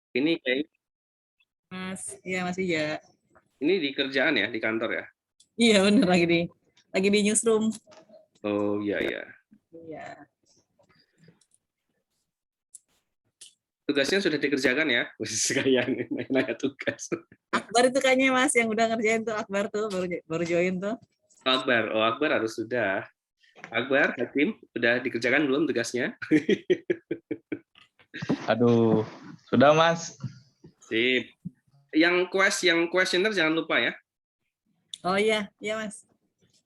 Ini kayak Mas, iya Mas Ija. ini di kerjaan ya, di kantor ya? Iya bener lagi di newsroom. Oh iya iya. Iya. Tugasnya sudah dikerjakan ya? Sekalian nanya tugas. Akbar itu kayaknya Mas yang udah ngerjain tuh, Akbar tuh baru join tuh. Akbar, oh Akbar harus sudah. Akbar, Hakim, sudah dikerjakan belum tugasnya? Aduh, sudah Mas. Sip. Yang questioner jangan lupa ya. Oh iya Mas.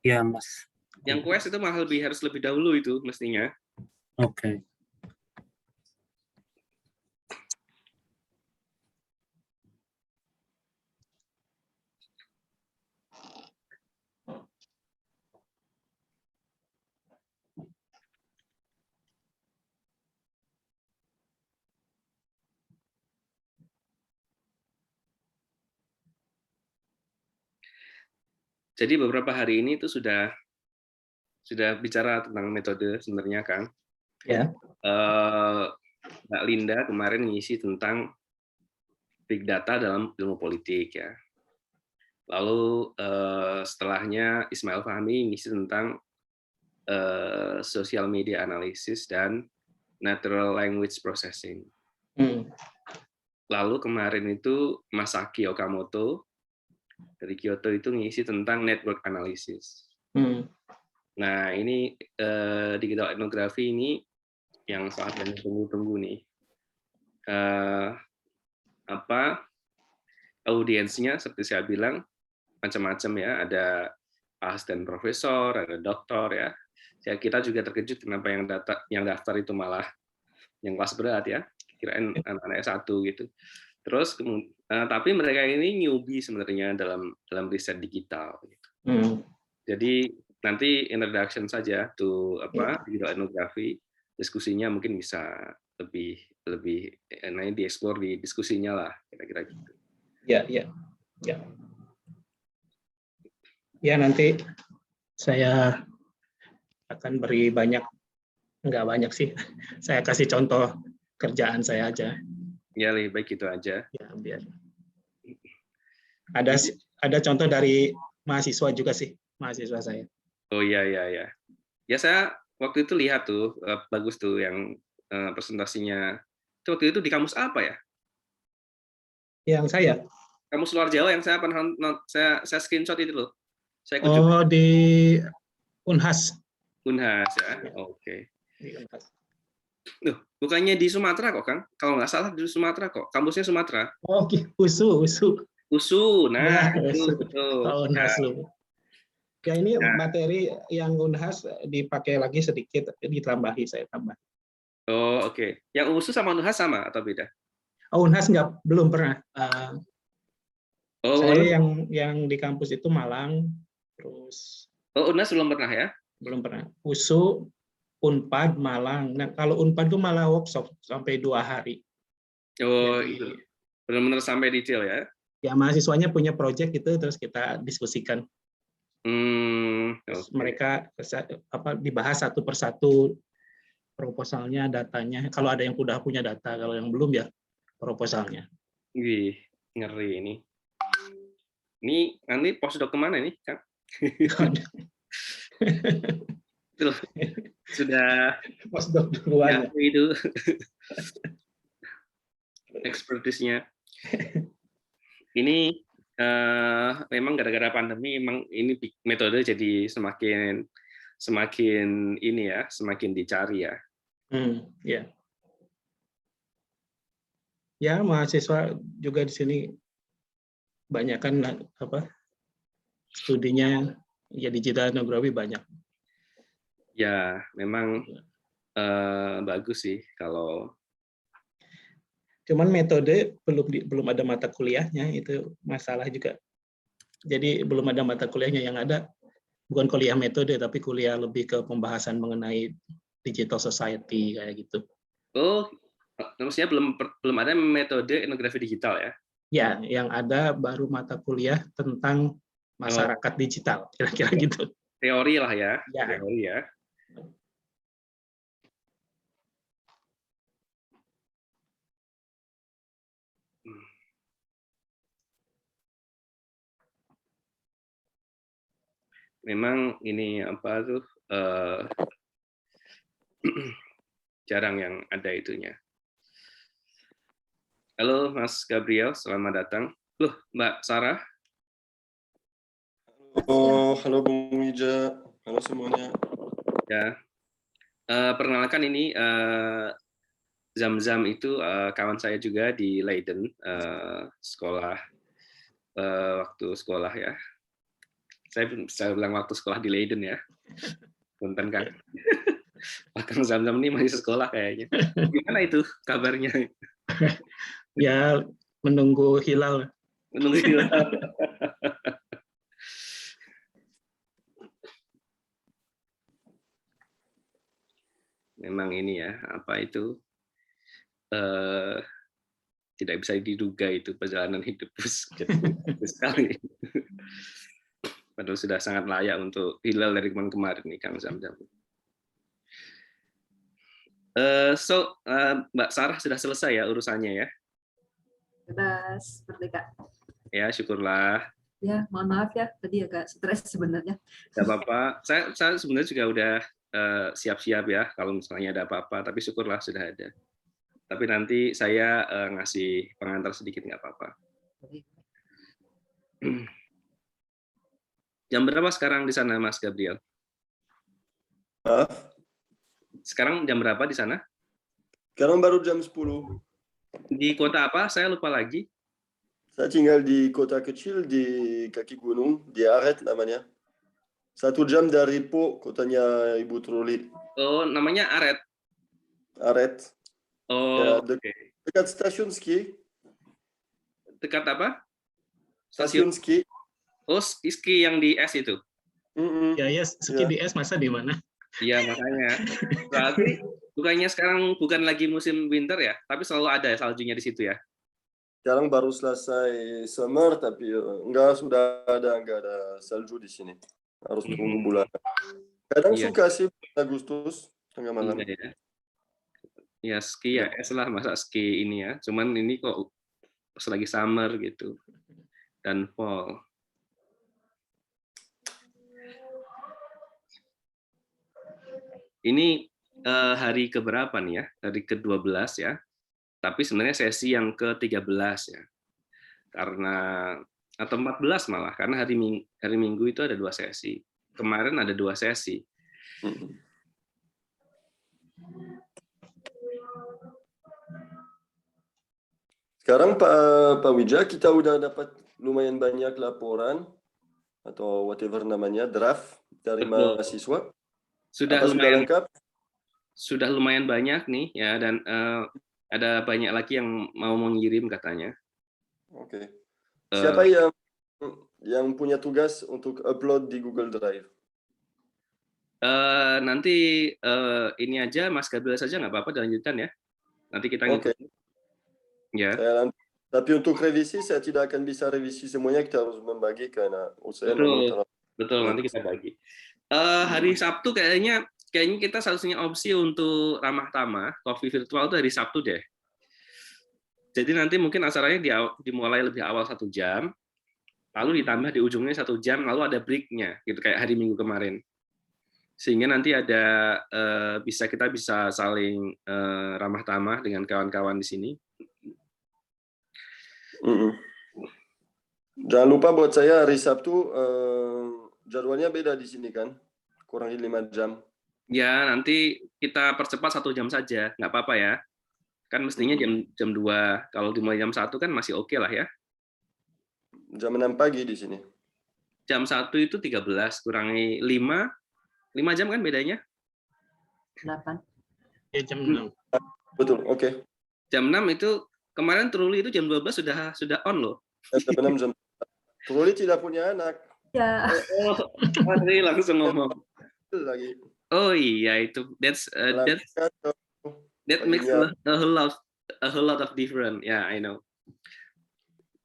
Iya Mas. Yang quest itu malah harus lebih dahulu itu mestinya. Oke. Jadi beberapa hari ini itu sudah bicara tentang metode sebenarnya kan. Ya. Mbak Linda kemarin ngisi tentang big data dalam ilmu politik ya. Lalu setelahnya Ismail Fahmi ngisi tentang social media analysis dan natural language processing. Lalu kemarin itu Mas Aki Okamoto dari Kyoto itu ngisi tentang network analysis. Nah ini digital ethnography ini yang sangat banyak tunggu-tunggu nih. Audiensnya seperti saya bilang macam-macam ya, ada asisten profesor, ada doktor ya. Kita juga terkejut kenapa yang daftar itu malah yang kelas berat ya, kirain anak-anak S1 gitu. Terus tapi mereka ini newbie sebenarnya dalam riset digital gitu. Jadi nanti introduction saja to digital ethnography, diskusinya mungkin bisa lebih nanti dieksplor di diskusinya lah kira-kira gitu. Ya. Ya nanti saya akan beri nggak banyak sih. Saya kasih contoh kerjaan saya aja. Ya lebih baik itu aja. Ya biar. Ada contoh dari mahasiswa juga sih, mahasiswa saya. Oh iya. Ya saya waktu itu lihat tuh bagus tuh yang presentasinya. Itu waktu itu di kampus apa ya? Yang saya. Kampus luar Jawa yang saya pernah saya screenshot itu loh. Saya di Unhas. Unhas ya. Oke. Di Unhas. Loh, bukannya di Sumatera kok, Kang? Kalau nggak salah di Sumatera kok. Kampusnya Sumatera. Oh, USU. USU. Nah, ya, itu. Unhas lu. Ya ini materi yang Unhas dipakai lagi sedikit, saya tambah. Oh, oke. Yang USU sama Unhas sama atau beda? Oh, Unhas belum pernah. Saya Unhas. yang di kampus itu Malang, terus. Oh, Unhas belum pernah ya? Belum pernah. USU, Unpad, Malang. Nah, kalau Unpad itu malah workshop sampai 2 hari. Oh, itu. Benar-benar sampai detail ya? Ya, mahasiswanya punya project itu, terus kita diskusikan. Okay. Mereka dibahas satu persatu proposalnya, datanya. Kalau ada yang udah punya data, kalau yang belum ya proposalnya. Wih, ngeri ini. Ini nanti postdoc kemana nih, Kang? Sudah postdoc duluan. Ya, itu expertise-nya. Ini memang gara-gara pandemi, memang ini metode jadi semakin ini ya, semakin dicari ya. Ya. Ya, mahasiswa juga di sini banyak kan studinya ya digital ethnography banyak. Ya, memang bagus sih kalau. Cuman metode belum ada mata kuliahnya, itu masalah juga. Jadi belum ada mata kuliahnya, yang ada bukan kuliah metode tapi kuliah lebih ke pembahasan mengenai digital society kayak gitu. Oh, maksudnya belum ada metode etnografi digital ya? Ya, yang ada baru mata kuliah tentang masyarakat digital, kira-kira gitu. Teori lah ya, ya. Teori ya. Memang ini apa tuh jarang yang ada itunya. Halo Mas Gabriel, selamat datang. Loh, Mbak Sarah. Halo Bung Wija, halo semuanya. Ya, perkenalkan ini Zam-Zam itu kawan saya juga di Leiden, sekolah waktu sekolah ya. Saya bilang waktu sekolah di Leiden ya. Punten Kang. Kang Zam-Zam ini masih sekolah kayaknya. Gimana itu kabarnya? Ya, menunggu hilal. Menunggu hilal. Memang ini ya, apa itu tidak bisa diduga itu perjalanan hidup sekali. Padahal sudah sangat layak untuk hilal dari kemarin nih Kang Zam-Zam. Mbak Sarah sudah selesai ya urusannya ya? Bebas, merdeka. Ya, syukurlah. Ya, mohon maaf ya, tadi agak stres sebenarnya. Tidak apa-apa. Saya sebenarnya juga udah siap-siap ya kalau misalnya ada apa-apa, tapi syukurlah sudah ada. Tapi nanti saya ngasih pengantar sedikit, nggak apa-apa. Jam berapa sekarang di sana, Mas Gabriel? Sekarang jam berapa di sana? Sekarang baru jam 10. Di kota apa? Saya lupa lagi. Saya tinggal di kota kecil di kaki gunung, di Aret namanya. 1 jam dari Po, kotanya Ibu Truli. Oh, namanya Aret. Aret. Oh, Ya, dekat stasiun ski. Dekat apa? Stasiun ski. Oh, ski yang di es itu? Ya, ski di es masa di mana? Iya, makanya. Berarti bukannya sekarang bukan lagi musim winter ya, tapi selalu ada saljunya di situ ya? Sekarang baru selesai summer, tapi enggak ada salju di sini. Harus tunggu bulan. Kadang suka sih Agustus, tengah malam. Iya, ya ski ya, es lah masa ski ini ya. Cuman ini kok pas lagi summer gitu dan fall. Ini hari keberapa nih ya? Hari ke-12 ya. Tapi sebenarnya sesi yang ke-13 ya. Karena atau 14 malah karena hari Minggu itu ada 2 sesi. Kemarin ada 2 sesi. Sekarang Pak Wija, kita udah dapat lumayan banyak laporan atau whatever namanya, draft dari mahasiswa. Sudah lumayan lengkap? Sudah lumayan banyak nih ya, dan ada banyak lagi yang mau mengirim katanya. Oke. Siapa yang punya tugas untuk upload di Google Drive? Nanti ini aja Mas Gabriel saja nggak apa-apa dilanjutkan ya. Nanti kita ngikut. Ya. Tapi untuk revisi saya tidak akan bisa revisi semuanya, kita harus membagi karena Betul, nanti kita bagi. Hari Sabtu kayaknya kita seharusnya opsi untuk ramah tamah coffee virtual itu hari Sabtu deh. Jadi nanti mungkin acaranya dimulai lebih awal 1 jam, lalu ditambah di ujungnya 1 jam, lalu ada break-nya, gitu kayak hari Minggu kemarin. Sehingga nanti ada kita bisa saling ramah tamah dengan kawan-kawan di sini. Jangan lupa buat saya hari Sabtu jadwalnya beda di sini kan, kurangi 5 jam. Ya, nanti kita percepat 1 jam saja, nggak apa-apa ya. Kan mestinya jam 2, kalau dimulai jam 1 kan masih oke lah ya. Jam 6 pagi di sini. Jam 1 itu 13, kurangi 5 jam kan bedanya? 8. Ya, jam 6. Betul, oke. Jam 6 itu, kemarin Truli itu jam 12 sudah on loh. Jam 6 jam. Truli tidak punya anak. Ya. Patri langsung ngomong. Lagi. Oh iya itu, that makes a whole lot of difference. Yeah, I know.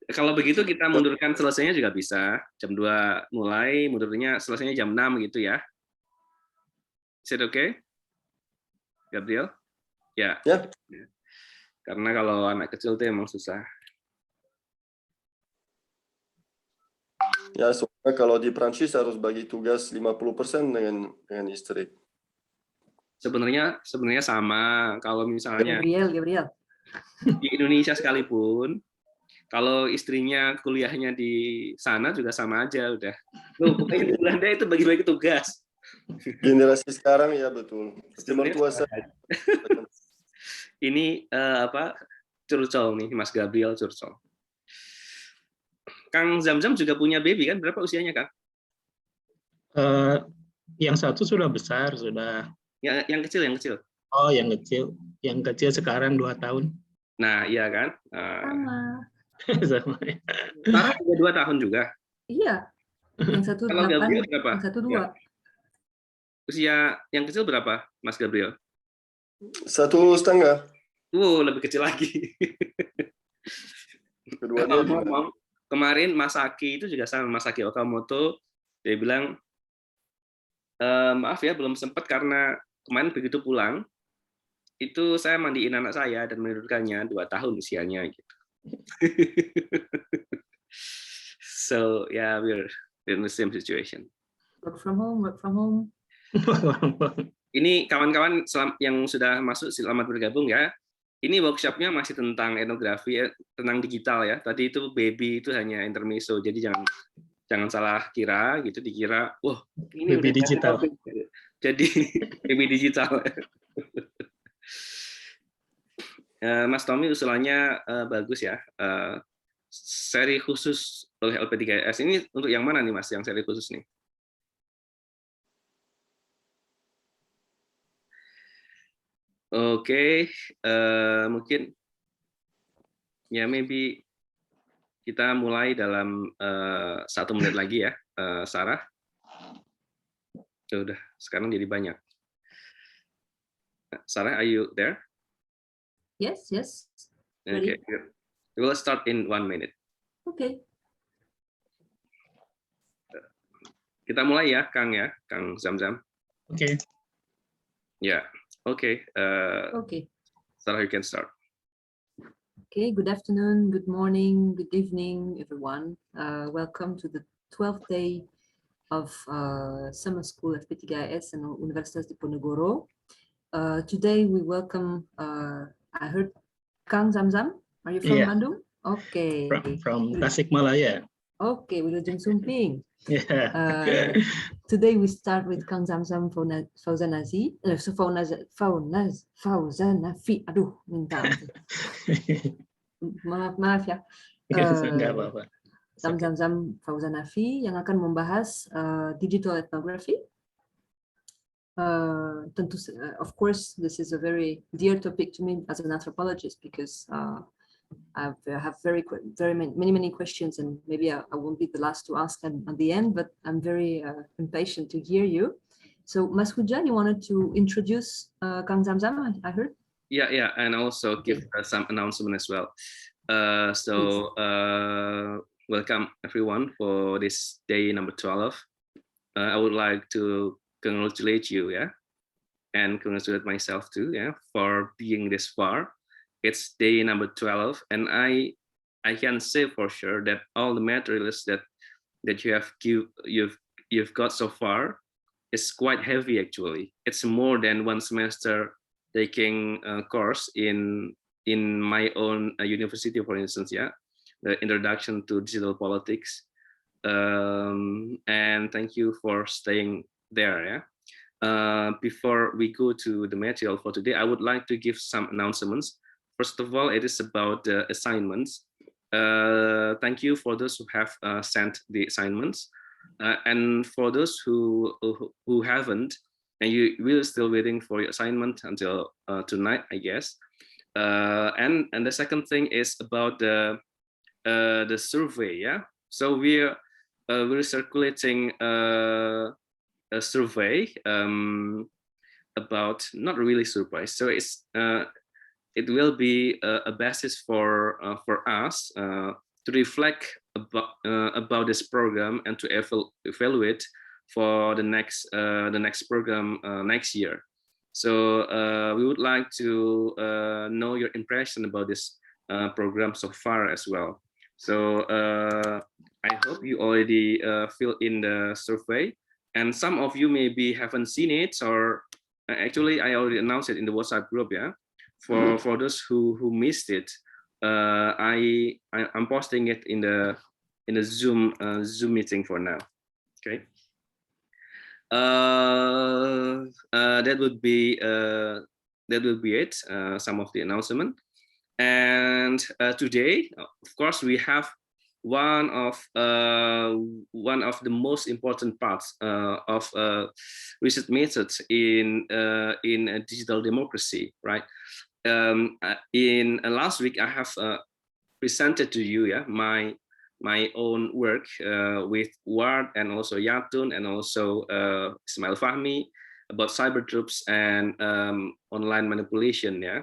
Kalau begitu kita mundurkan selesainya juga bisa. Jam 2 mulai, mundurnya selesainya jam 6 gitu ya. Is it okay? Gabriel? Ya. Ya. Karena kalau anak kecil itu emang susah. Ya, soalnya kalau di Prancis harus bagi tugas 50% dengan istri. Sebenarnya sama. Kalau misalnya Gabriel. di Indonesia sekalipun, kalau istrinya kuliahnya di sana juga sama aja udah. Loh, pokoknya di Belanda itu bagi-bagi tugas. Generasi sekarang ya betul. Tapi Sebenarnya mertua saya ini curcol nih, Mas Gabriel curcol. Kang Zamzam juga punya baby kan? Berapa usianya, Kang? Yang satu sudah besar, sudah. Yang kecil. Oh, yang kecil sekarang 2 tahun. Nah, iya kan? Sama. Sama. Sarah juga 2 tahun juga. Iya. Yang satu Kalau 8, Gabriel berapa? yang satu 2. Ya. Usia yang kecil berapa, Mas Gabriel? 1,5. Lebih kecil lagi. Keduanya juga. Ngomong, kemarin Mas Aki itu juga sama, Mas Aki Okamoto, dia bilang, maaf ya belum sempat karena kemarin begitu pulang, itu saya mandiin anak saya dan menidurkannya 2 tahun usianya gitu. So yeah, we're in the same situation. Work from home. Ini kawan-kawan yang sudah masuk selamat bergabung ya. Ini workshopnya masih tentang etnografi, tentang digital ya. Tadi itu baby itu hanya intermezzo, jadi jangan salah kira gitu, dikira wah ini baby udah digital. Jadi baby digital. Mas Tommy usulannya bagus ya. Seri khusus oleh LP3S ini untuk yang mana nih Mas, yang seri khusus nih? Oke, mungkin ya maybe kita mulai dalam 1 menit lagi ya, Sarah. Udah, sekarang jadi banyak. Sarah, are you there? Yes. Okay, good. We'll start in 1 minute. Okay. Kita mulai ya, Kang Zamzam. Oke. Ya, oke. Okay. Sarah, you can start. Okay, good afternoon, good morning, good evening, everyone. Welcome to the 12th day of summer school at P3S and Universitas Diponegoro. Today we welcome, I heard Kang Zamzam. Are you from Bandung? Okay. From Tasikmalaya. Okay, Wilujeng Sumping. Yeah. Today we start with Kang Zamzam Fauzanafi. Aduh, minta. Maaf ya. Enggak apa-apa. Zamzam Fauzanafi yang akan membahas digital ethnography. Of course, this is a very dear topic to me as an anthropologist because I have many questions, and maybe I won't be the last to ask them at the end, but I'm very impatient to hear you. So, Mas Hujan, you wanted to introduce Kang Zamzam, I heard? Yeah, and also give some announcement as well. Welcome everyone for this day number 12. I would like to congratulate you, and congratulate myself too, for being this far. It's day number 12, and I can say for sure that all the materials that you've got so far is quite heavy actually. It's more than 1 semester taking a course in my own university, for instance, the introduction to digital politics. And thank you for staying there. Before we go to the material for today, I would like to give some announcements. First of all, it is about the assignments. Thank you for those who have sent the assignments, and for those who haven't, and you will still waiting for your assignment until tonight, I guess. And the second thing is about the survey. So we're circulating a survey about, not really surprise. So it will be a basis for us to reflect about this program and to evaluate for the next program next year. So we would like to know your impression about this program so far as well. So I hope you already filled in the survey, and some of you maybe haven't seen it, or actually I already announced it in the WhatsApp group. Yeah, for those who missed it, I'm posting it in the Zoom meeting for now. Okay. That would be it. Some of the announcement. And today, of course, we have one of the most important parts of research methods in digital democracy, right? In last week, I have presented to you, my own work with Ward and also Yatun and also Ismail Fahmi about cyber troops and online manipulation. Yeah.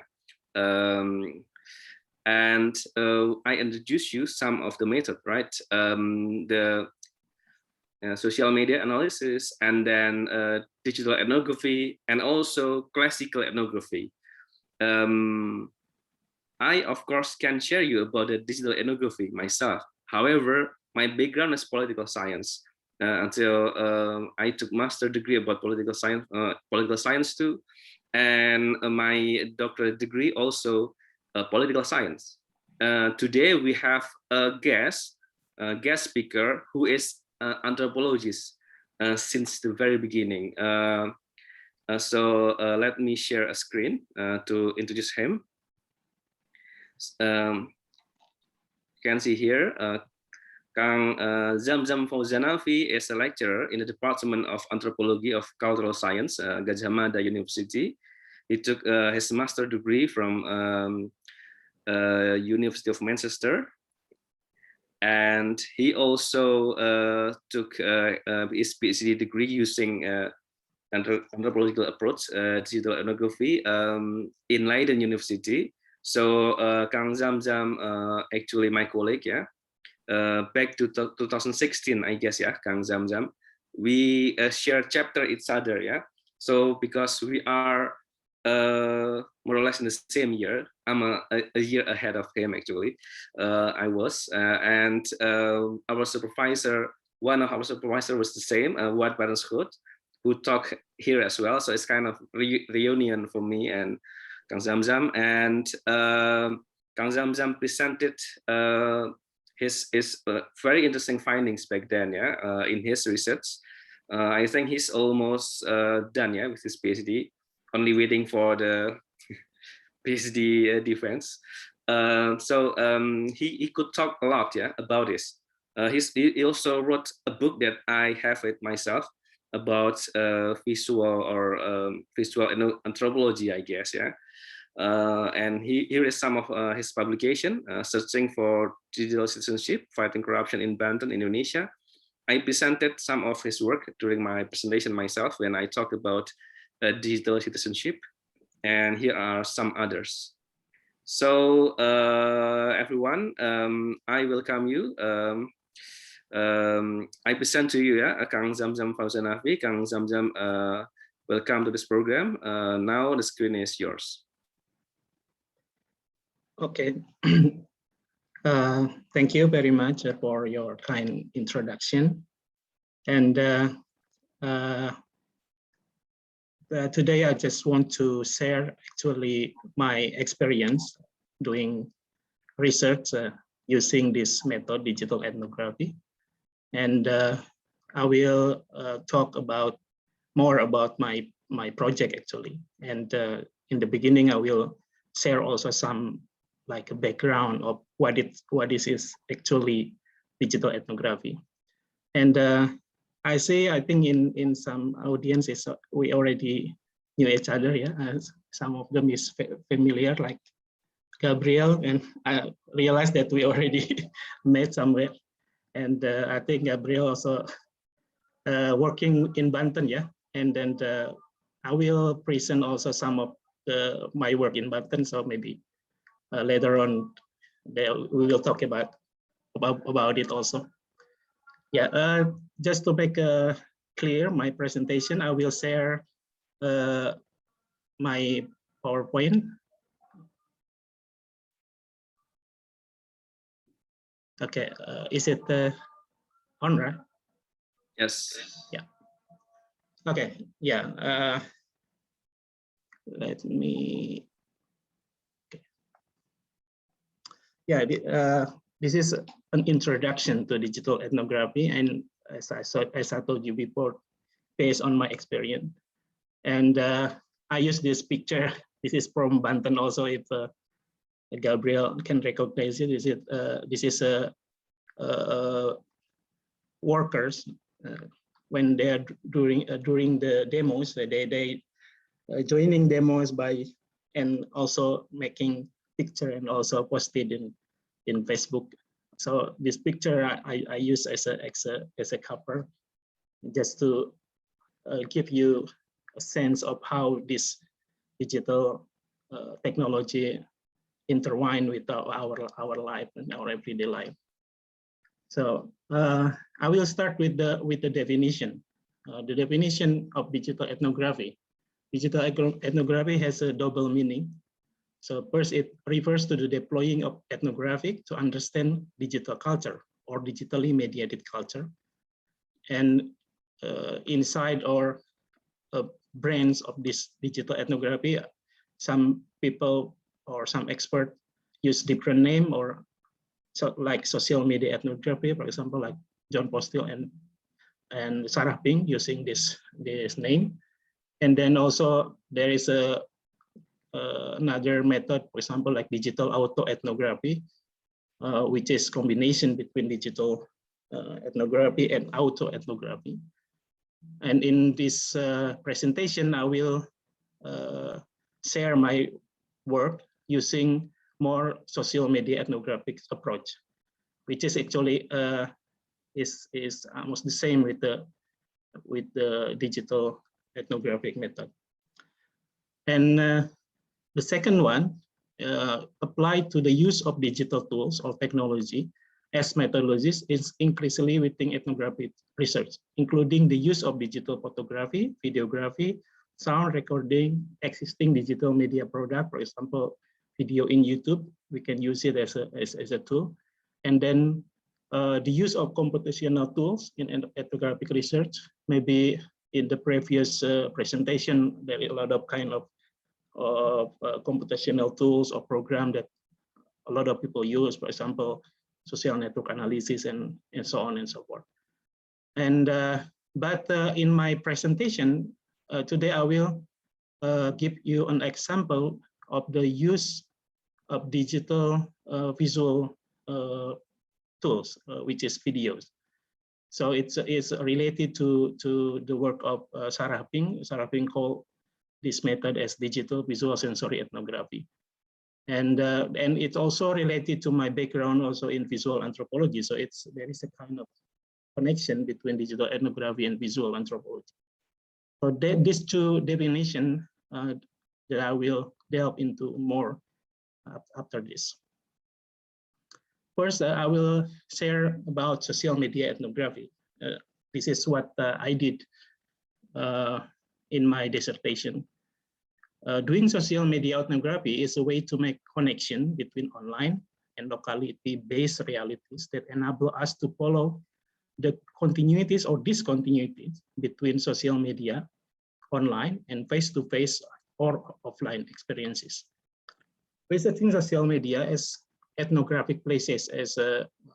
And I introduced you some of the method, right? The social media analysis, and then digital ethnography, and also classical ethnography. I, of course, can share you about the digital ethnography myself. However, my background is political science. Until I took master degree about political science too, and my doctorate degree also political science. Today we have a guest speaker who is anthropologist since the very beginning. So let me share a screen to introduce him. You can see here, Kang Zamzam Fauzanafi is a lecturer in the Department of Anthropology of Cultural Science, Gadjah Mada University. He took his master degree from University of Manchester, and he also took his PhD degree using anthropological approach, digital ethnography, in Leiden University. So Kang Zamzam, actually my colleague, yeah. Back to 2016, I guess, yeah, Kang Zamzam, we share chapter each other, yeah. So because we are more or less in the same year, I'm a year ahead of him actually. I was, and our supervisor, one of our supervisor was the same, Wat Barenschoot, who talked here as well. So it's kind of reunion for me and Kang Zamzam, and Kang Zamzam presented his very interesting findings back then, yeah, in his research. I think he's almost done, yeah, with his PhD, only waiting for the PhD defense. So he could talk a lot, yeah, about this. He also wrote a book that I have it myself about visual anthropology, I guess, yeah. And here is some of his publication, Searching for Digital Citizenship, Fighting Corruption in Banten, Indonesia. I presented some of his work during my presentation myself when I talked about digital citizenship, and here are some others. So everyone, I welcome you. I present to you, yeah, Kang Zamzam Fauzanafi. Kang Zamzam, welcome to this program. Now the screen is yours. Okay. Thank you very much for your kind introduction. And today I just want to share actually my experience doing research using this method, digital ethnography. And I will talk about more about my project actually. And in the beginning, I will share also some like a background of what is actually digital ethnography. And I think in some audiences we already knew each other, yeah. Some of them is familiar, like Gabriel, and I realized that we already met somewhere. And I think Gabriel also working in Banten, yeah. And then I will present also some of my work in Banten, so maybe later on we will talk about it also. Yeah, just to make clear my presentation, I will share my PowerPoint. Okay, is it on, right? Yes. Yeah. Okay, yeah. Let me. Okay. Yeah, this is an introduction to digital ethnography, and as I told you before, based on my experience. And I use this picture. This is from Banten also. If Gabriel can recognize it, this is workers when they are during the demos. They joining demos by and also making picture and also posted in Facebook. So this picture I use as a cover, just to give you a sense of how this digital technology intertwine with our life and our everyday life. So I will start with the definition. The definition of digital ethnography. Digital ethnography has a double meaning. So first, it refers to the deploying of ethnographic to understand digital culture or digitally mediated culture. And inside or brands of this digital ethnography, some people or some experts use different name, or so like social media ethnography, for example, like John Postil and Sarah Ping using this name. And then also there is another method, for example, like digital autoethnography, which is combination between digital ethnography and autoethnography. And in this presentation, I will share my work using more social media ethnographic approach, which is actually is almost the same with the digital ethnographic method. And the second one applied to the use of digital tools or technology as methodologies is increasingly within ethnographic research, including the use of digital photography, videography, sound recording, existing digital media product, for example, video in YouTube. We can use it as a tool. And then the use of computational tools in ethnographic research. Maybe in the previous presentation, there is a lot of kind of computational tools or program that a lot of people use, for example, social network analysis and so on and so forth. And but in my presentation today, I will give you an example of the use of digital visual tools, which is videos. So it's related to the work of Sarah Ping. Sarah Ping called this method as digital visual sensory ethnography. And it's also related to my background also in visual anthropology. So there is a kind of connection between digital ethnography and visual anthropology. So these two definitions that I will delve into more after this. First, I will share about social media ethnography. This is what I did in my dissertation. Doing social media ethnography is a way to make connection between online and locality-based realities that enable us to follow the continuities or discontinuities between social media, online, and face-to-face or offline experiences. Visiting social media as ethnographic places, as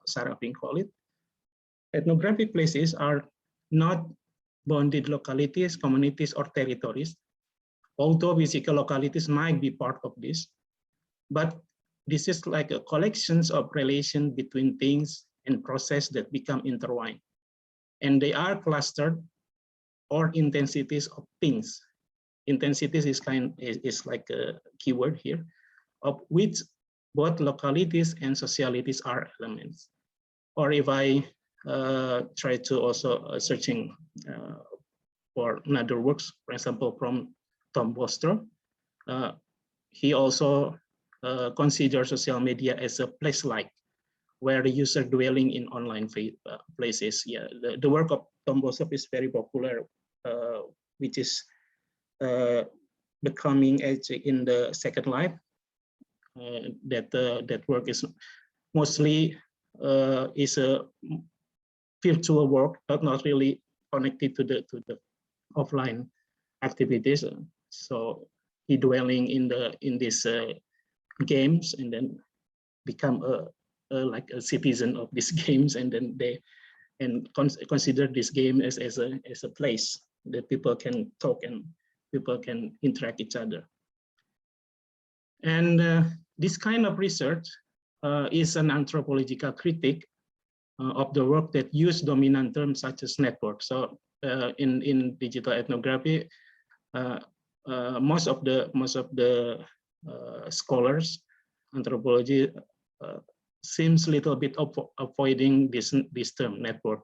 Sarah Ping called it. Ethnographic places are not bounded localities, communities, or territories, although physical localities might be part of this, but this is like a collections of relations between things and process that become intertwined. And they are clustered or intensities of things. Intensities is like a keyword here, of which both localities and socialities are elements. Or if I try to also searching for another works, for example, from Tom Bostrom, he also considers social media as a place-like, where the user dwelling in online places. Yeah, the work of Tom Bostrom is very popular, which is becoming in the Second Life. That work is mostly is a virtual work, but not really connected to the offline activities. So he dwelling in these games, and then become like a citizen of these games, and then consider this game as a place that people can talk and people can interact each other. And this kind of research is an anthropological critique of the work that use dominant terms such as network. So in digital ethnography, most of the scholars, anthropology, seems a little bit avoiding this term network.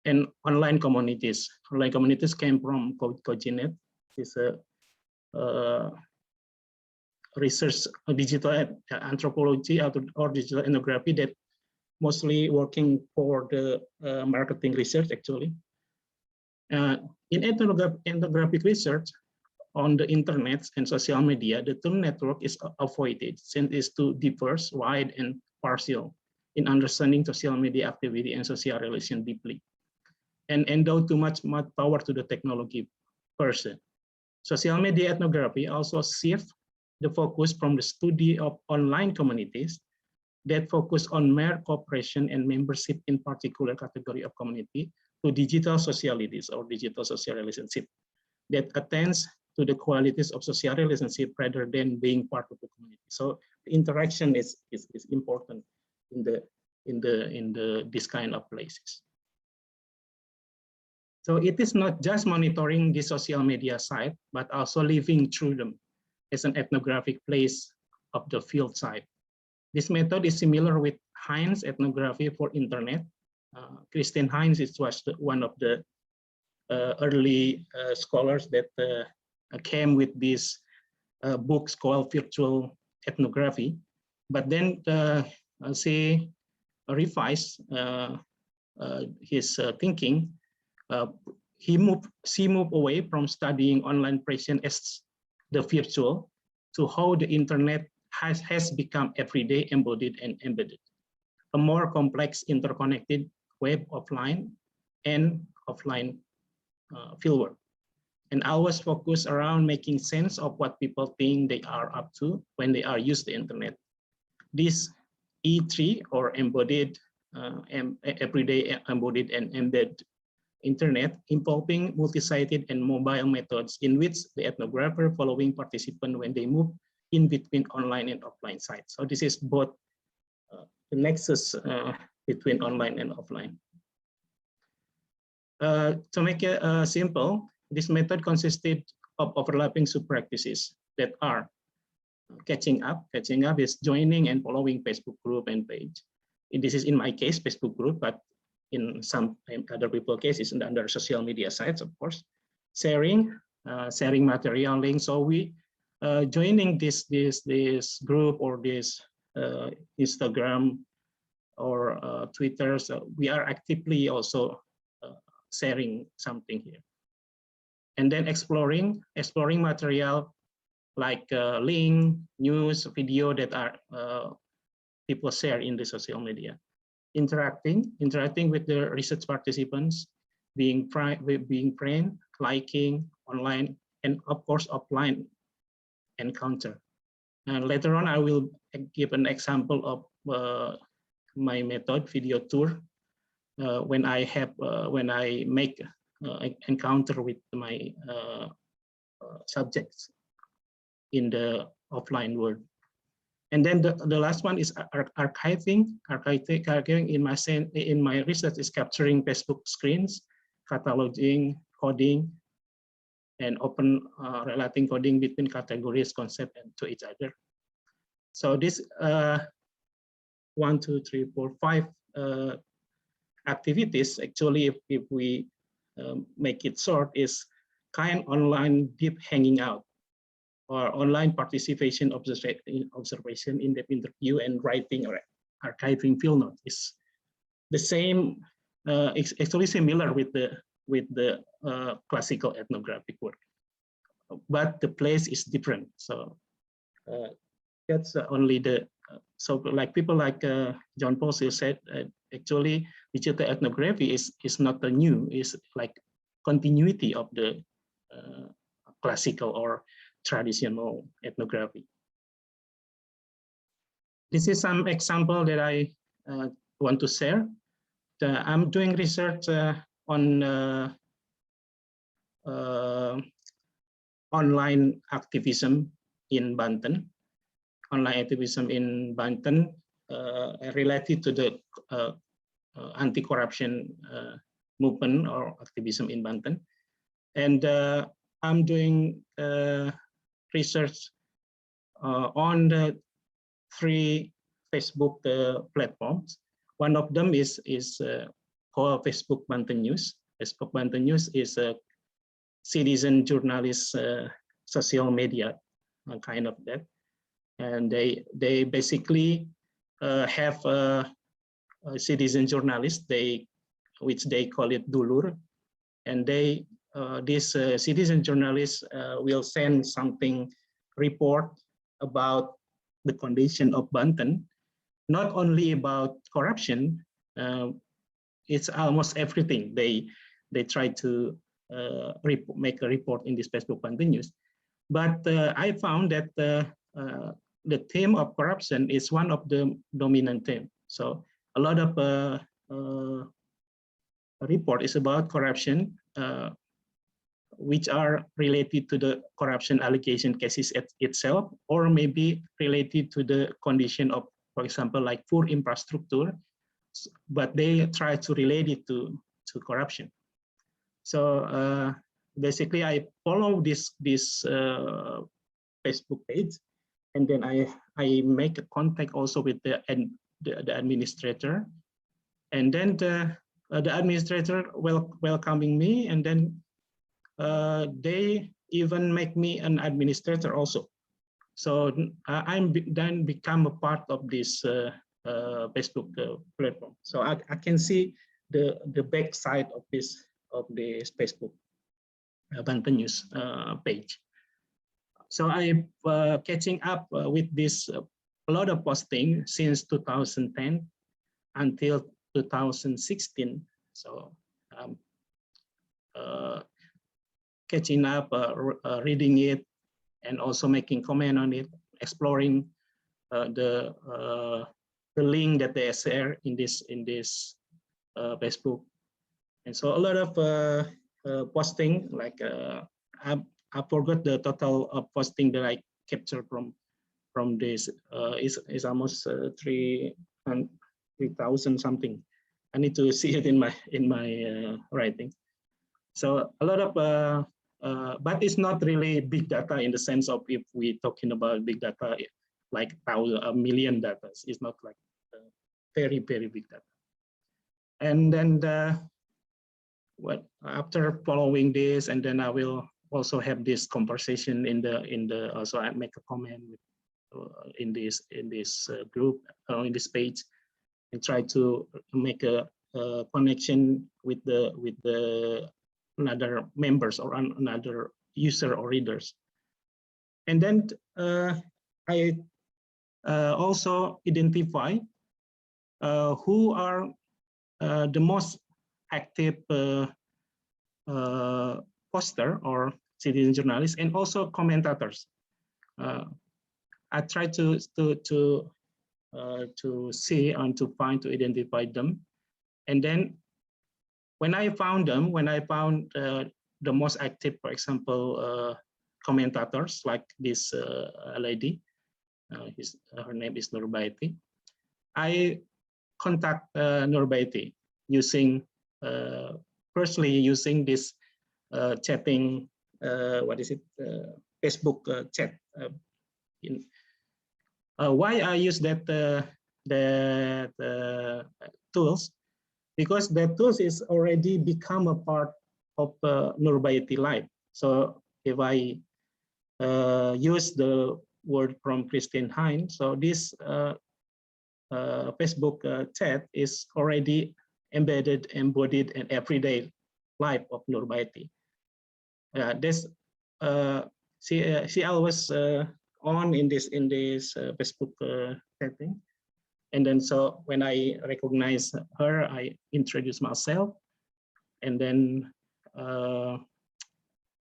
And online communities came from COGINET. It's a research digital anthropology or digital ethnography that mostly working for the marketing research actually. In ethnographic research on the internet and social media, the term network is avoided since it's too diverse, wide, and partial in understanding social media activity and social relation deeply, and endow too much power to the technology person. Social media ethnography also shift the focus from the study of online communities that focus on mere cooperation and membership in particular category of community to digital socialities or digital social relationship that attends to the qualities of social relationship rather than being part of the community. So the interaction is important in this kind of places. So it is not just monitoring the social media site, but also living through them as an ethnographic place of the field site. This method is similar with Heinz ethnography for internet. Christine Heinz was one of the early scholars that came with these books called Virtual Ethnography. But then she revised his thinking. She moved away from studying online presence as the virtual to how the internet has become everyday, embodied, and embedded. A more complex, interconnected web offline and offline fieldwork. And I was focused around making sense of what people think they are up to when they are used the internet. This E3 or embodied, everyday, embodied, and embedded internet involving multi-sited and mobile methods in which the ethnographer following participant when they move in between online and offline sites. So this is both the nexus between online and offline. To make it simple, this method consisted of overlapping sub-practices that are catching up. Catching up is joining and following Facebook group and page. This is in my case, Facebook group, but in some other people cases and under social media sites, of course. Sharing material links. So we joining this group or this Instagram or Twitter. So we are actively also sharing something here. And then exploring material like link, news, video that are people share in the social media. Interacting with the research participants, being friend, liking online, and of course offline encounter. And later on, I will give an example of my method video tour when I make encounter with my subjects in the offline world. And then the last one is archiving. Archiving in my research is capturing Facebook screens, cataloging, coding, and open relating coding between categories, concept, and to each other. So this 1, 2, 3, 4, 5 activities, actually, if we make it short, is kind online deep hanging out, or online participation, observation, in-depth interview, and writing or archiving field notes. Is the same, it's actually similar with the classical ethnographic work, but the place is different. So that's only the so like people like John Possil said, actually digital ethnography is not the new, is like continuity of the classical or traditional ethnography. This is some example that I want to share. I'm doing research on online activism in Banten. Online activism in Banten related to the anti-corruption movement or activism in Banten. And I'm doing research on the 3 Facebook platforms. One of them is called Facebook Banten News. Facebook Banten News is a citizen journalist social media kind of that. And they basically have a citizen journalist, which they call it dulur, and this citizen journalist will send something report about the condition of Banten, not only about corruption. It's almost everything. They try to make a report in this Facebook Banten News, but I found that the theme of corruption is one of the dominant themes. So a lot of report is about corruption, which are related to the corruption allegation cases itself, or maybe related to the condition of, for example, like poor infrastructure, but they try to relate it to corruption. So basically, I follow this Facebook page, and then I make a contact also with the administrator, and then the administrator welcoming me, and then they even make me an administrator also. So I'm then become a part of this Facebook platform. So I can see the back side of this Facebook Banten News page. So I'm catching up with this a lot of posting since 2010 until 2016. So catching up, reading it, and also making comment on it, exploring the link that they share in this Facebook. And so a lot of posting, like I forgot the total of posting that I captured from this. Is almost 3,000 something. I need to see it in my writing. So a lot of, but it's not really big data in the sense of if we're talking about big data, like a million data. It's not like very big data. And then after following this, and then I will also have this conversation in the also I make a comment in this group in this page, and try to make a connection with the another members or another user or readers. And then I also identify who are the most active poster or citizen journalists, and also commentators. I try to see and to identify them, and then when I found them, the most active, for example, commentators like this lady, her name is Nurbaiti. I contact Nurbaiti using firstly using this chatting, Facebook chat. Why I use that tools? Because that tools is already become a part of Nurbaiti life. So if I use the word from Christine Hein, so this Facebook chat is already embodied in everyday life of Nurbaiti. She always on in this Facebook setting. And then so when I recognize her, I introduce myself, and then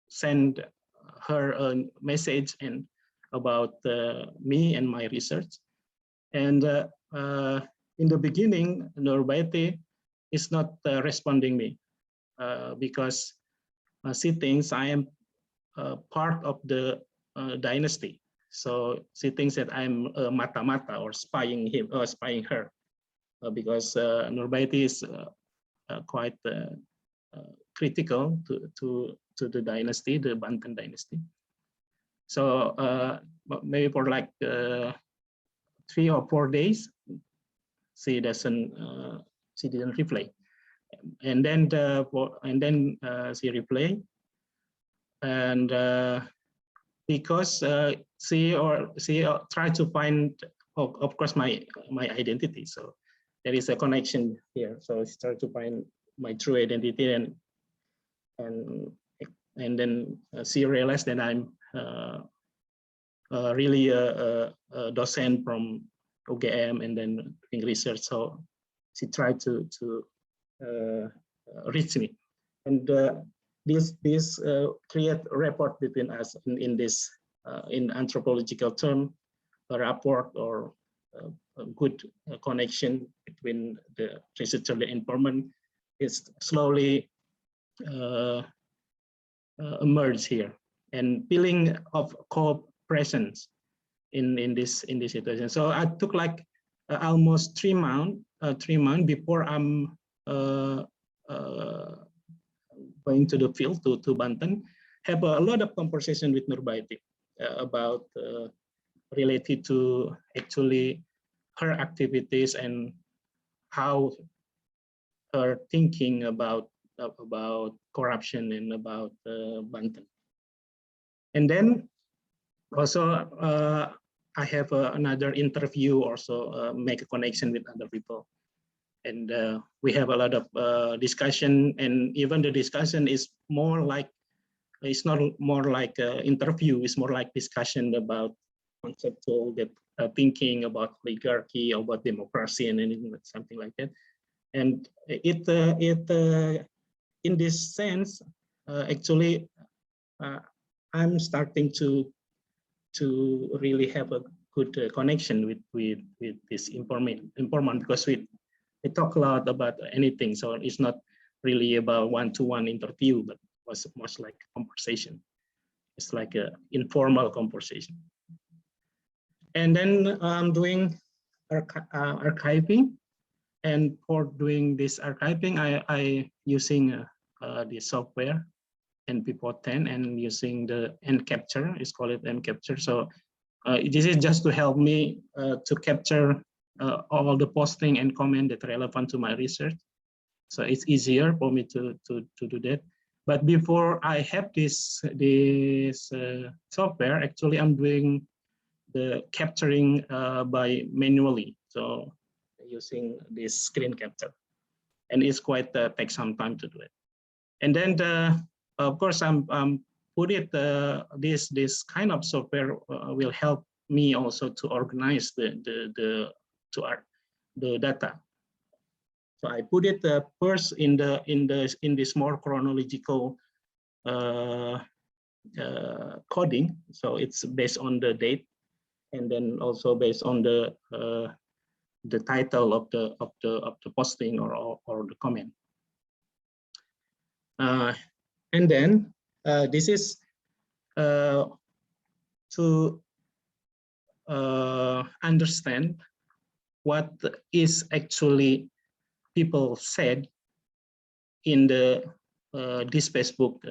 send her a message and about me and my research. And in the beginning, Nurbaiti is not responding me because she thinks I am part of the dynasty. So she thinks that I'm mata-mata or spying him or spying her, because Nurbaiti is quite critical to the dynasty, the Banten dynasty. So maybe for like 3 or 4 days, she didn't reply, and then she replied, and because she tried to find, of course, my identity. So there is a connection here. So she tried to find my true identity, and then she realized that I'm really a docent from UGM and then doing research. So she tried to reach me, and this create a rapport between us in this in anthropological term, a rapport or a good connection between the researcher and informant is slowly emerge here, and feeling of co-presence in this situation. So I took like almost 3 months before I'm going to the field to Banten, have a lot of conversation with Nurbaiti about related to actually her activities and how her thinking about corruption and about Banten. And then also I have another interview, also make a connection with other people. And we have a lot of discussion, and even the discussion is more like, it's not more like an interview, it's more like discussion about conceptual thinking about oligarchy, about democracy, and anything, something like that. And it in this sense, actually, I'm starting to really have a good connection with this informant, because we talk a lot about anything. So it's not really about one-to-one interview, but was much like conversation. It's like an informal conversation. And then I'm doing archiving, and for doing this archiving, I using the software NP10 and using the Encapture. It's called Encapture. So this is just to help me to capture all the posting and comment that relevant to my research. So it's easier for me to do that. But before I have this software, actually I'm doing the capturing by manually. So using this screen capture, and it's quite takes some time to do it. And then of course I'm put it this kind of software will help me also to organize the data. So I put it first in this more chronological coding. So it's based on the date, and then also based on the title of the posting or the comment. And then this is to understand what is actually people said in the this Facebook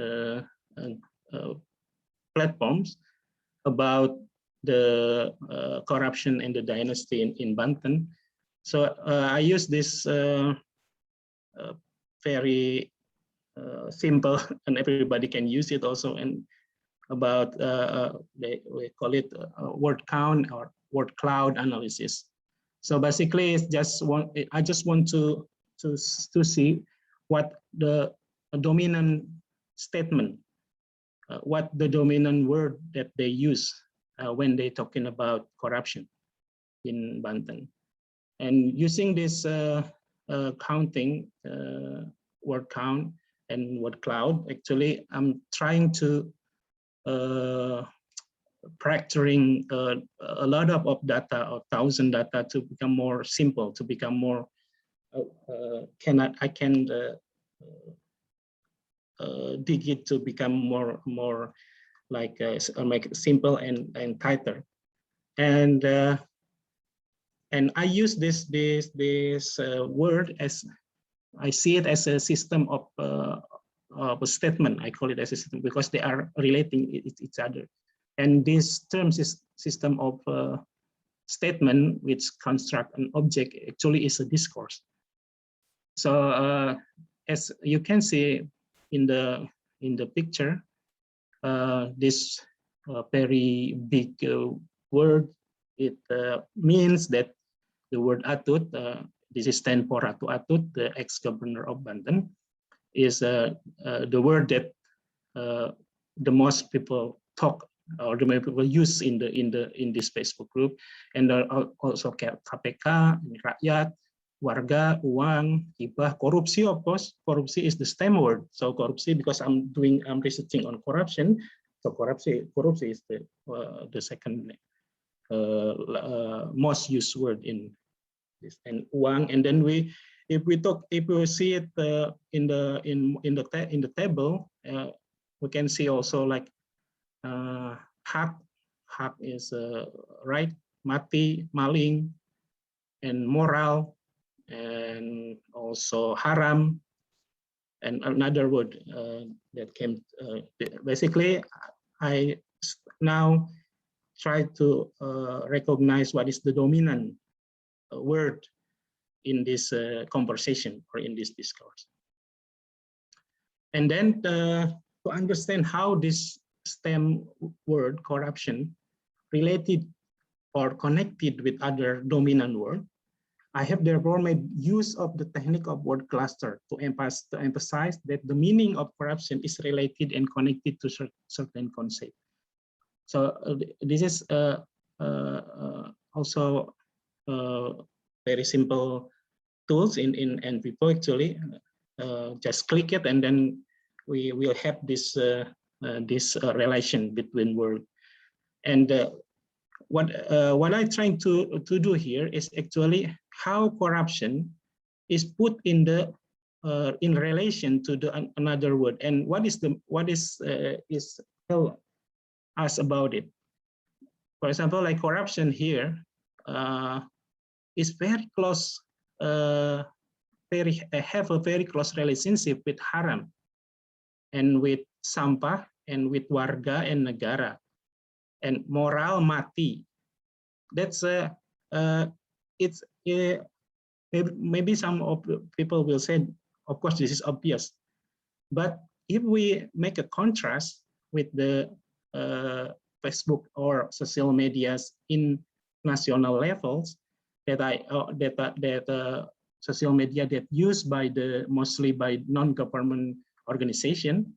platforms about the corruption in the dynasty in Banten. So I use this very simple, and everybody can use it also, and about we call it word count or word cloud analysis. So basically, it's just I just want to see what the dominant statement, what the dominant word that they use when they're talking about corruption in Banten. And using this counting, word count and word cloud, actually, I'm trying to factoring a lot of data or 1,000 data to become more simple, to become more I can dig it to become more like make it simple and tighter. And I use this word as I see it as a system of a statement. I call it as a system because they are relating each other. And this terms is system of statement which construct an object actually is a discourse. So as you can see in the picture, this very big word, it means that the word Atut, this is stand for Ratu Atut, the ex-governor of Banten, is the word that the most people talk or the most people use in this Facebook group, and also KPK, rakyat, warga, uang, hibah, korupsi. Of course, korupsi is the STEM word. So korupsi, because I'm researching on corruption. So korupsi is the second most used word in this, and uang. And then if we see it in the table, we can see also like hak is right, mati, maling, and moral, and also haram, and another word that came. Basically, I now try to recognize what is the dominant word in this conversation or in this discourse. And then to understand how this STEM word, corruption, related or connected with other dominant word, I have therefore made use of the technique of word cluster to emphasize that the meaning of corruption is related and connected to certain concept. So this is also very simple tools in NVivo actually. Just click it and then we will have this relation between word. And what I'm trying to do here is actually how corruption is put in relation to another word, and what is tell us about it. For example, like corruption here is very close, have a very close relationship with haram, and with sampah, and with warga and negara, and moral mati. That's it's maybe some of people will say, of course, this is obvious, but if we make a contrast with the Facebook or social medias in national levels, that social media that used by mostly by non-government organization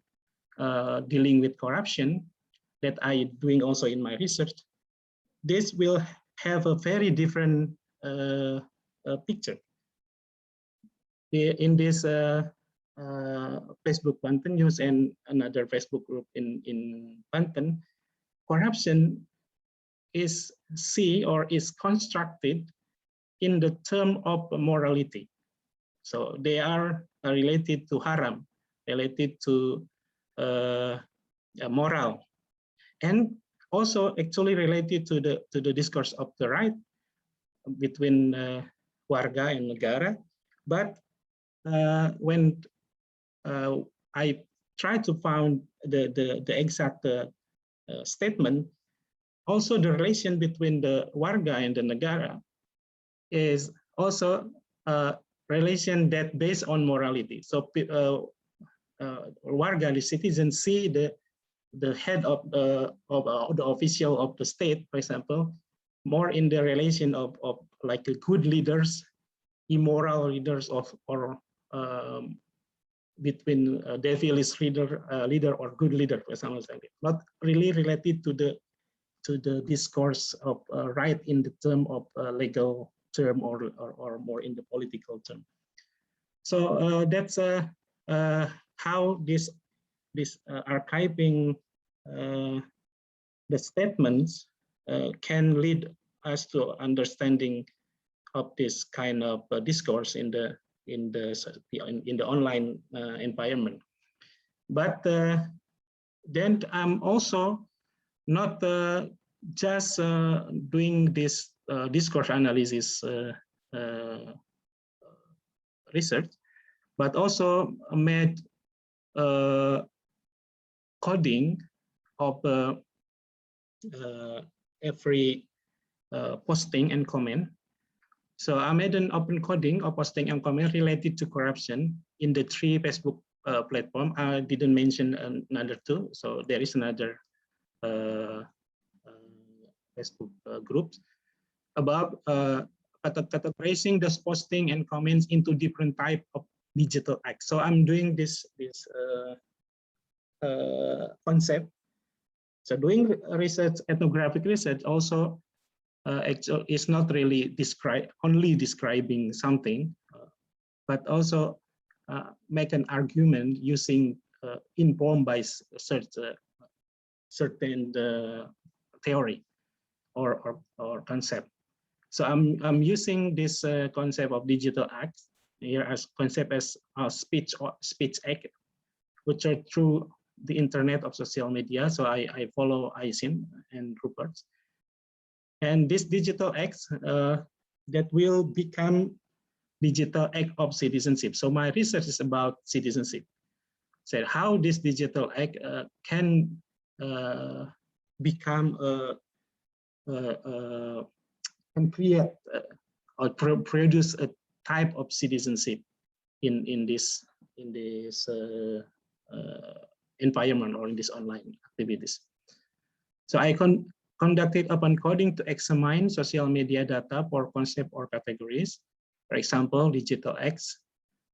dealing with corruption, that I doing also in my research, this will have a very different picture. In this Facebook Banten News and another Facebook group in Banten, corruption is constructed in the term of morality. So they are related to haram, related to moral, and also actually related to the discourse of the right between warga and negara. But when I try to find the exact statement, also the relation between the warga and the negara is also a relation that based on morality. So warga, the citizens, see the head of the official of the state, for example, more in the relation of like good leaders, immoral leaders, or between devilish leader or good leader, for example, not really related to the to the discourse of right in the term of legal term or more in the political term. So that's how this archiving the statements can lead us to understanding of this kind of discourse in the online environment. But then I'm also not just doing this discourse analysis research, but also made coding of every posting and comment. So I made an open coding of posting and comment related to corruption in the 3 Facebook platform. I didn't mention another 2, so there is another Facebook groups about categorizing those posting and comments into different type of digital acts. So I'm doing this concept. So doing research, ethnographic research also actually is not really only describing something, but also make an argument using informed by certain theory or concept. So I'm using this concept of digital acts here as concept as speech act, which are through the internet of social media. So I follow Aisin and Rupert. And this digital acts that will become digital act of citizenship. So my research is about citizenship. So how this digital act can become can create or produce a type of citizenship in this environment or in this online activities. So I conducted open coding to examine social media data for concept or categories. For example, digital acts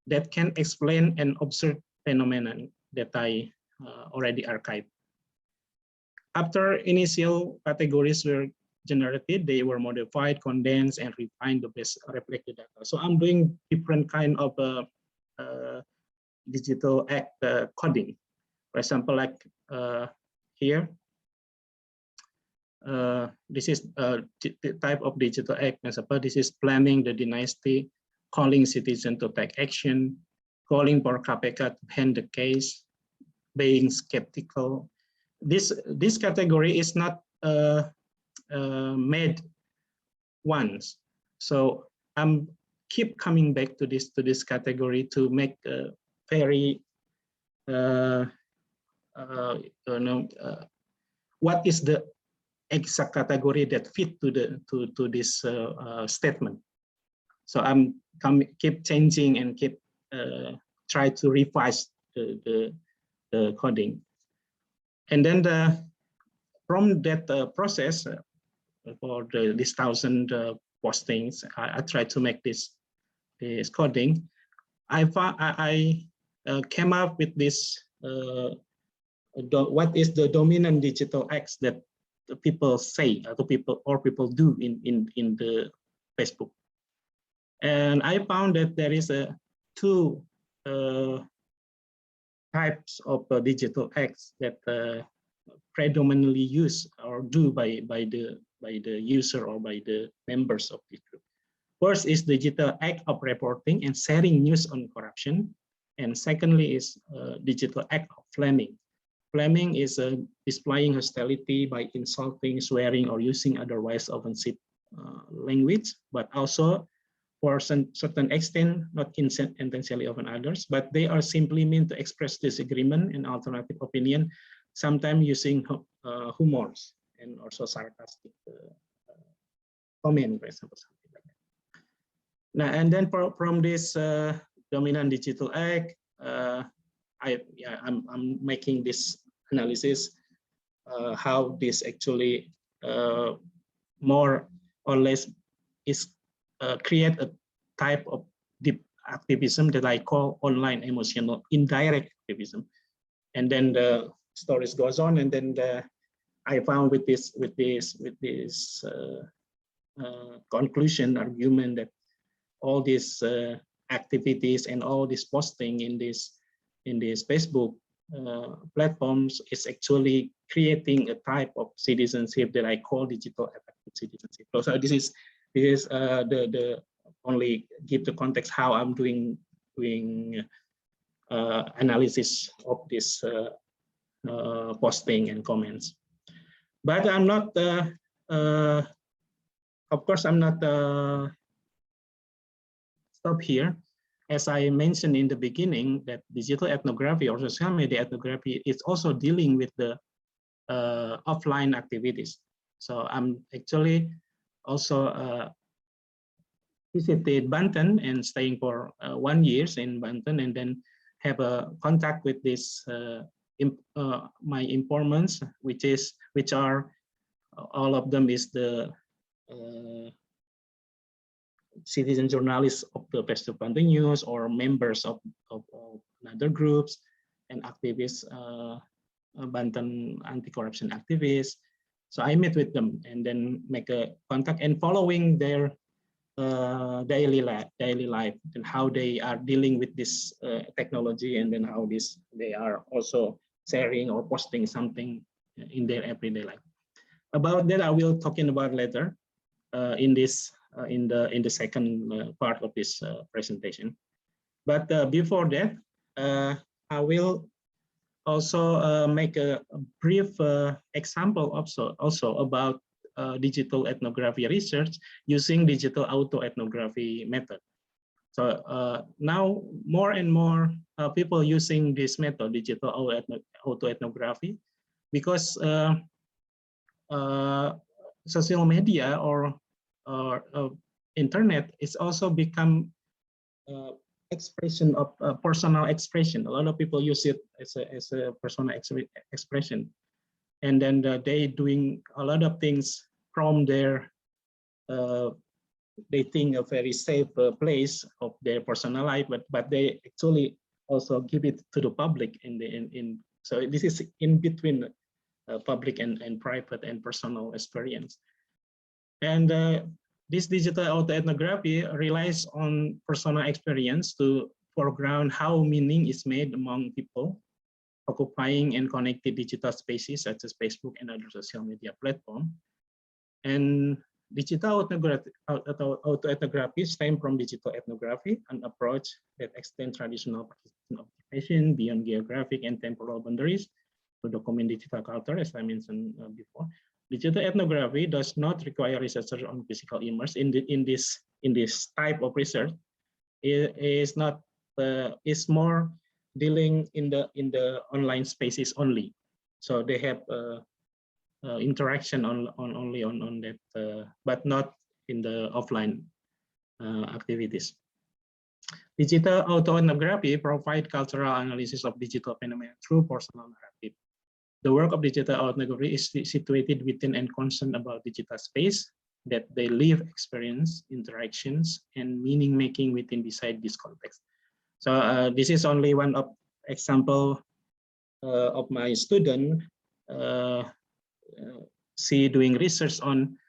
that can explain and observe phenomenon that I already archived. After initial categories were generated, they were modified, condensed, and refined to best reflect the data. So I'm doing different kind of digital act coding. For example, like here, this is the type of digital act. For example, this is planning the dynasty, calling citizen to take action, calling for KPK to hand the case, being skeptical. This category is not made once, so I'm keep coming back to this category to make a very what is the exact category that fit to this statement. So I'm keep changing and keep try to revise the coding, and then from that process for this 1,000 postings, I try to make this coding. I came up with this what is the dominant digital acts that people say or people do in the Facebook, and I found that there is 2 types of digital acts that predominantly used or do by the user or by the members of this group. First is digital act of reporting and sharing news on corruption, and secondly is digital act of flaming. Flaming is displaying hostility by insulting, swearing, or using otherwise offensive language, but also for certain extent, not intentionally offend others, but they are simply meant to express disagreement and alternative opinion, sometimes using humors and also sarcastic comment, for example, something like that. Now, and then from this dominant digital act, I'm making this analysis how this actually more or less is create a type of deep activism that I call online emotional indirect activism. And then the stories goes on, and then I found with this conclusion argument that all these activities and all this posting in this Facebook platforms is actually creating a type of citizenship that I call digital affective citizenship. So this is the only give the context how I'm doing analysis of this posting and comments. But I'm not, of course, I'm not stop here. As I mentioned in the beginning, that digital ethnography or social media ethnography is also dealing with the offline activities. So I'm actually also visited Banten and staying for 1 year in Banten, and then have a contact with this my informants, which are all of them is the citizen journalists of the Best of Banten News or members of other groups and activists, Banten anti-corruption activists. So I met with them and then make a contact and following their daily life and how they are dealing with this technology, and then how they are also sharing or posting something in their everyday life. About that, I will talking about later in this in the second part of this presentation. But before that, I will also make a brief example also about digital ethnography research using digital autoethnography method. So now more and more people using this method, digital autoethnography, because social media or internet is also become expression of personal expression. A lot of people use it as a personal expression, and then they doing a lot of things from their they think a very safe place of their personal life, but they actually also give it to the public so this is in between public and private and personal experience. And this digital autoethnography relies on personal experience to foreground how meaning is made among people occupying and connected digital spaces such as Facebook and other social media platforms. And digital autoethnography stem from digital ethnography, an approach that extends traditional observation beyond geographic and temporal boundaries to document digital culture, as I mentioned before. Digital ethnography does not require researchers on physical immerse in this type of research. It is not is more dealing in the online spaces only. So they have interaction only on that, but not in the offline activities. Digital autoethnography provides cultural analysis of digital phenomena through personal narrative. The work of digital autoethnography is situated within and concerned about digital space that they live, experience, interactions, and meaning making within beside this context. So this is only one of example of my student. She doing research on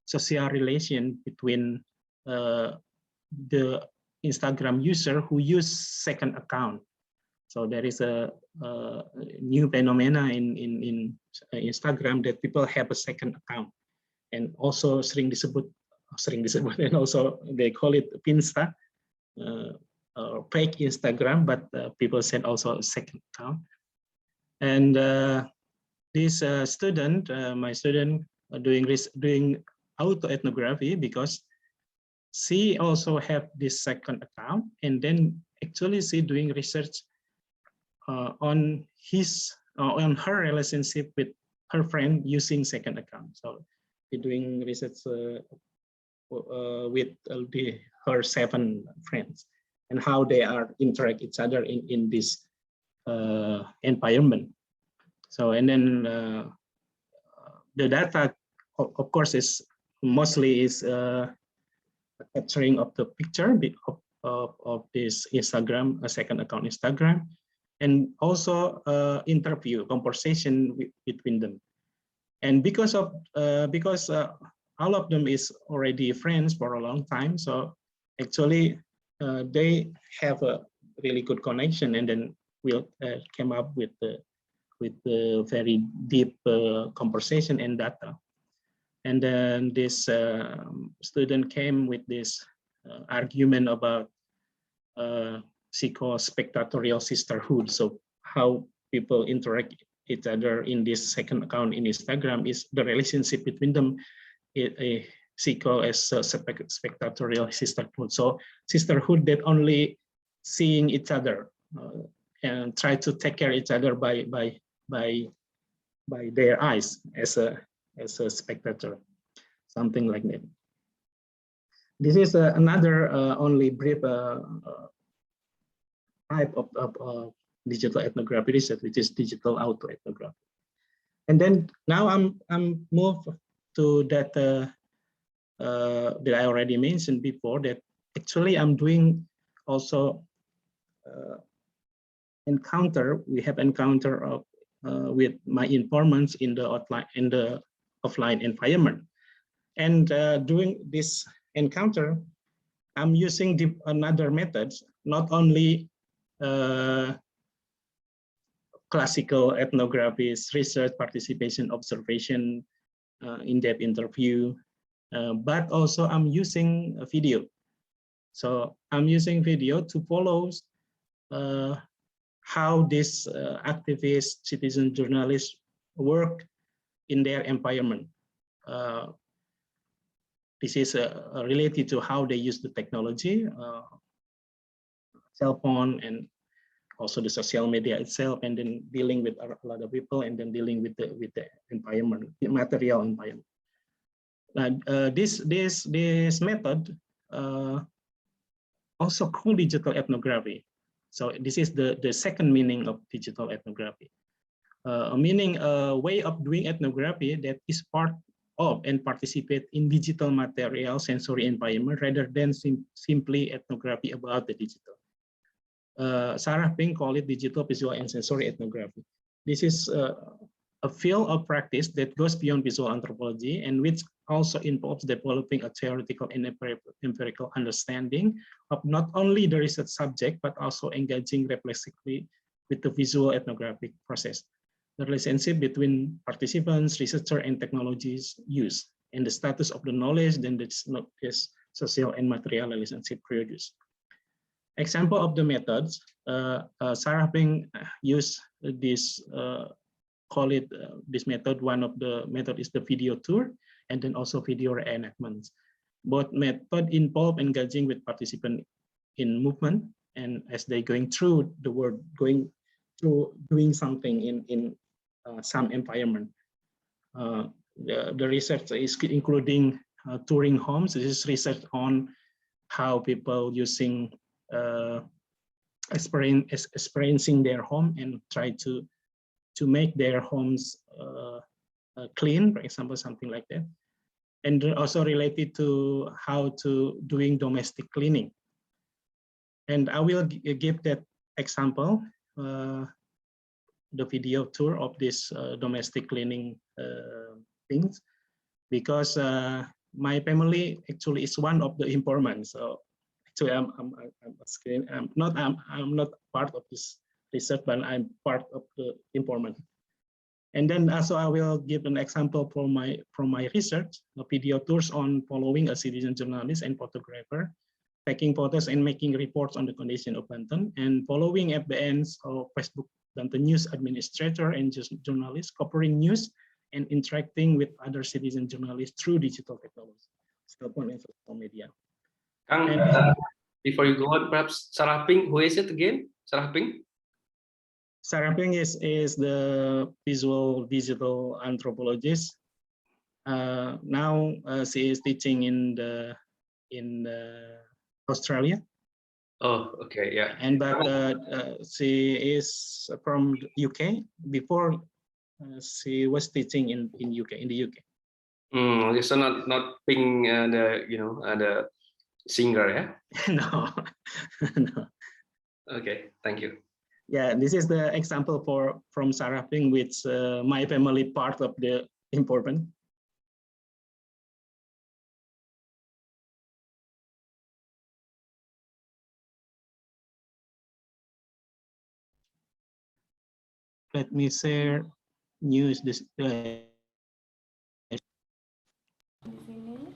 social relation between the Instagram user who use second account. So there is a new phenomena in Instagram that people have a second account, and also sering disebut, and also they call it Finsta, fake Instagram, but people said also a second account. And this student, my student, doing autoethnography because she also have this second account, and then actually she doing research on her relationship with her friend using second account. So she doing research with her 7 friends and how they are interact each other in this environment. So and then the data, of course, is mostly is capturing of the picture of this Instagram, a second account Instagram, and also interview, conversation between them. And because all of them is already friends for a long time, so actually they have a really good connection, and then we'll came up with the very deep conversation and data. And then this student came with this argument about psycho-spectatorial sisterhood. So how people interact each other in this second account in Instagram is the relationship between them. Psycho as a spectatorial sisterhood. So sisterhood that only seeing each other and try to take care of each other by their eyes as a spectator, something like that. This is another only brief type of digital ethnography research, which is digital autoethnography. And then now I'm moved to that that I already mentioned before, that actually I'm doing also we have encounter of with my informants in the offline environment. And during this encounter, I'm using another methods, not only classical ethnography, research, participation, observation, in-depth interview, but also I'm using a video. So I'm using video to follow how this activist, citizen journalists work in their environment. This is related to how they use the technology, cell phone, and also the social media itself, and then dealing with a lot of people, and then dealing with the environment, the material environment. This method also called digital ethnography. So this is the second meaning of digital ethnography. Meaning a way of doing ethnography that is part of and participate in digital material sensory environment rather than simply ethnography about the digital. Sarah Pink called it digital, visual, and sensory ethnography. This is a field of practice that goes beyond visual anthropology and which also involves developing a theoretical and empirical understanding of not only the research subject, but also engaging reflexively with the visual ethnographic process. The relationship between participants, researcher, and technologies used, and the status of the knowledge, then this social and material relationship produced. Example of the methods, Sarah Ping used this, this method. One of the method is the video tour, and then also video reenactments. Both method involve engaging with participants in movement, and as they going through the world, going through doing something in some environment. The research is including touring homes. This is research on how people using experiencing their home and try to make their homes clean, for example, something like that. And also related to how to doing domestic cleaning. And I will give that example, the video tour of this domestic cleaning things, because my family actually is one of the informants. So actually, I'm not part of this research, but I'm part of the informant. And then also I will give an example from my research, video tours on following a citizen journalist and photographer, taking photos and making reports on the condition of Banten, and following at the ends of Facebook Banten news administrator and journalists, covering news and interacting with other citizen journalists through digital technology, cell phone and social media. Kang, before you go on, perhaps Sarah Ping, who is it again? Sarah Ping? Sarah Ping is the visual digital anthropologist. Now she is teaching in Australia. Oh, okay, yeah. And but she is from UK. Before she was teaching in the UK. Okay, so not Ping, the singer, yeah? No, no. Okay, thank you. Yeah, this is the example from Saraping, which my family part of the important. Let me share news this. Di sini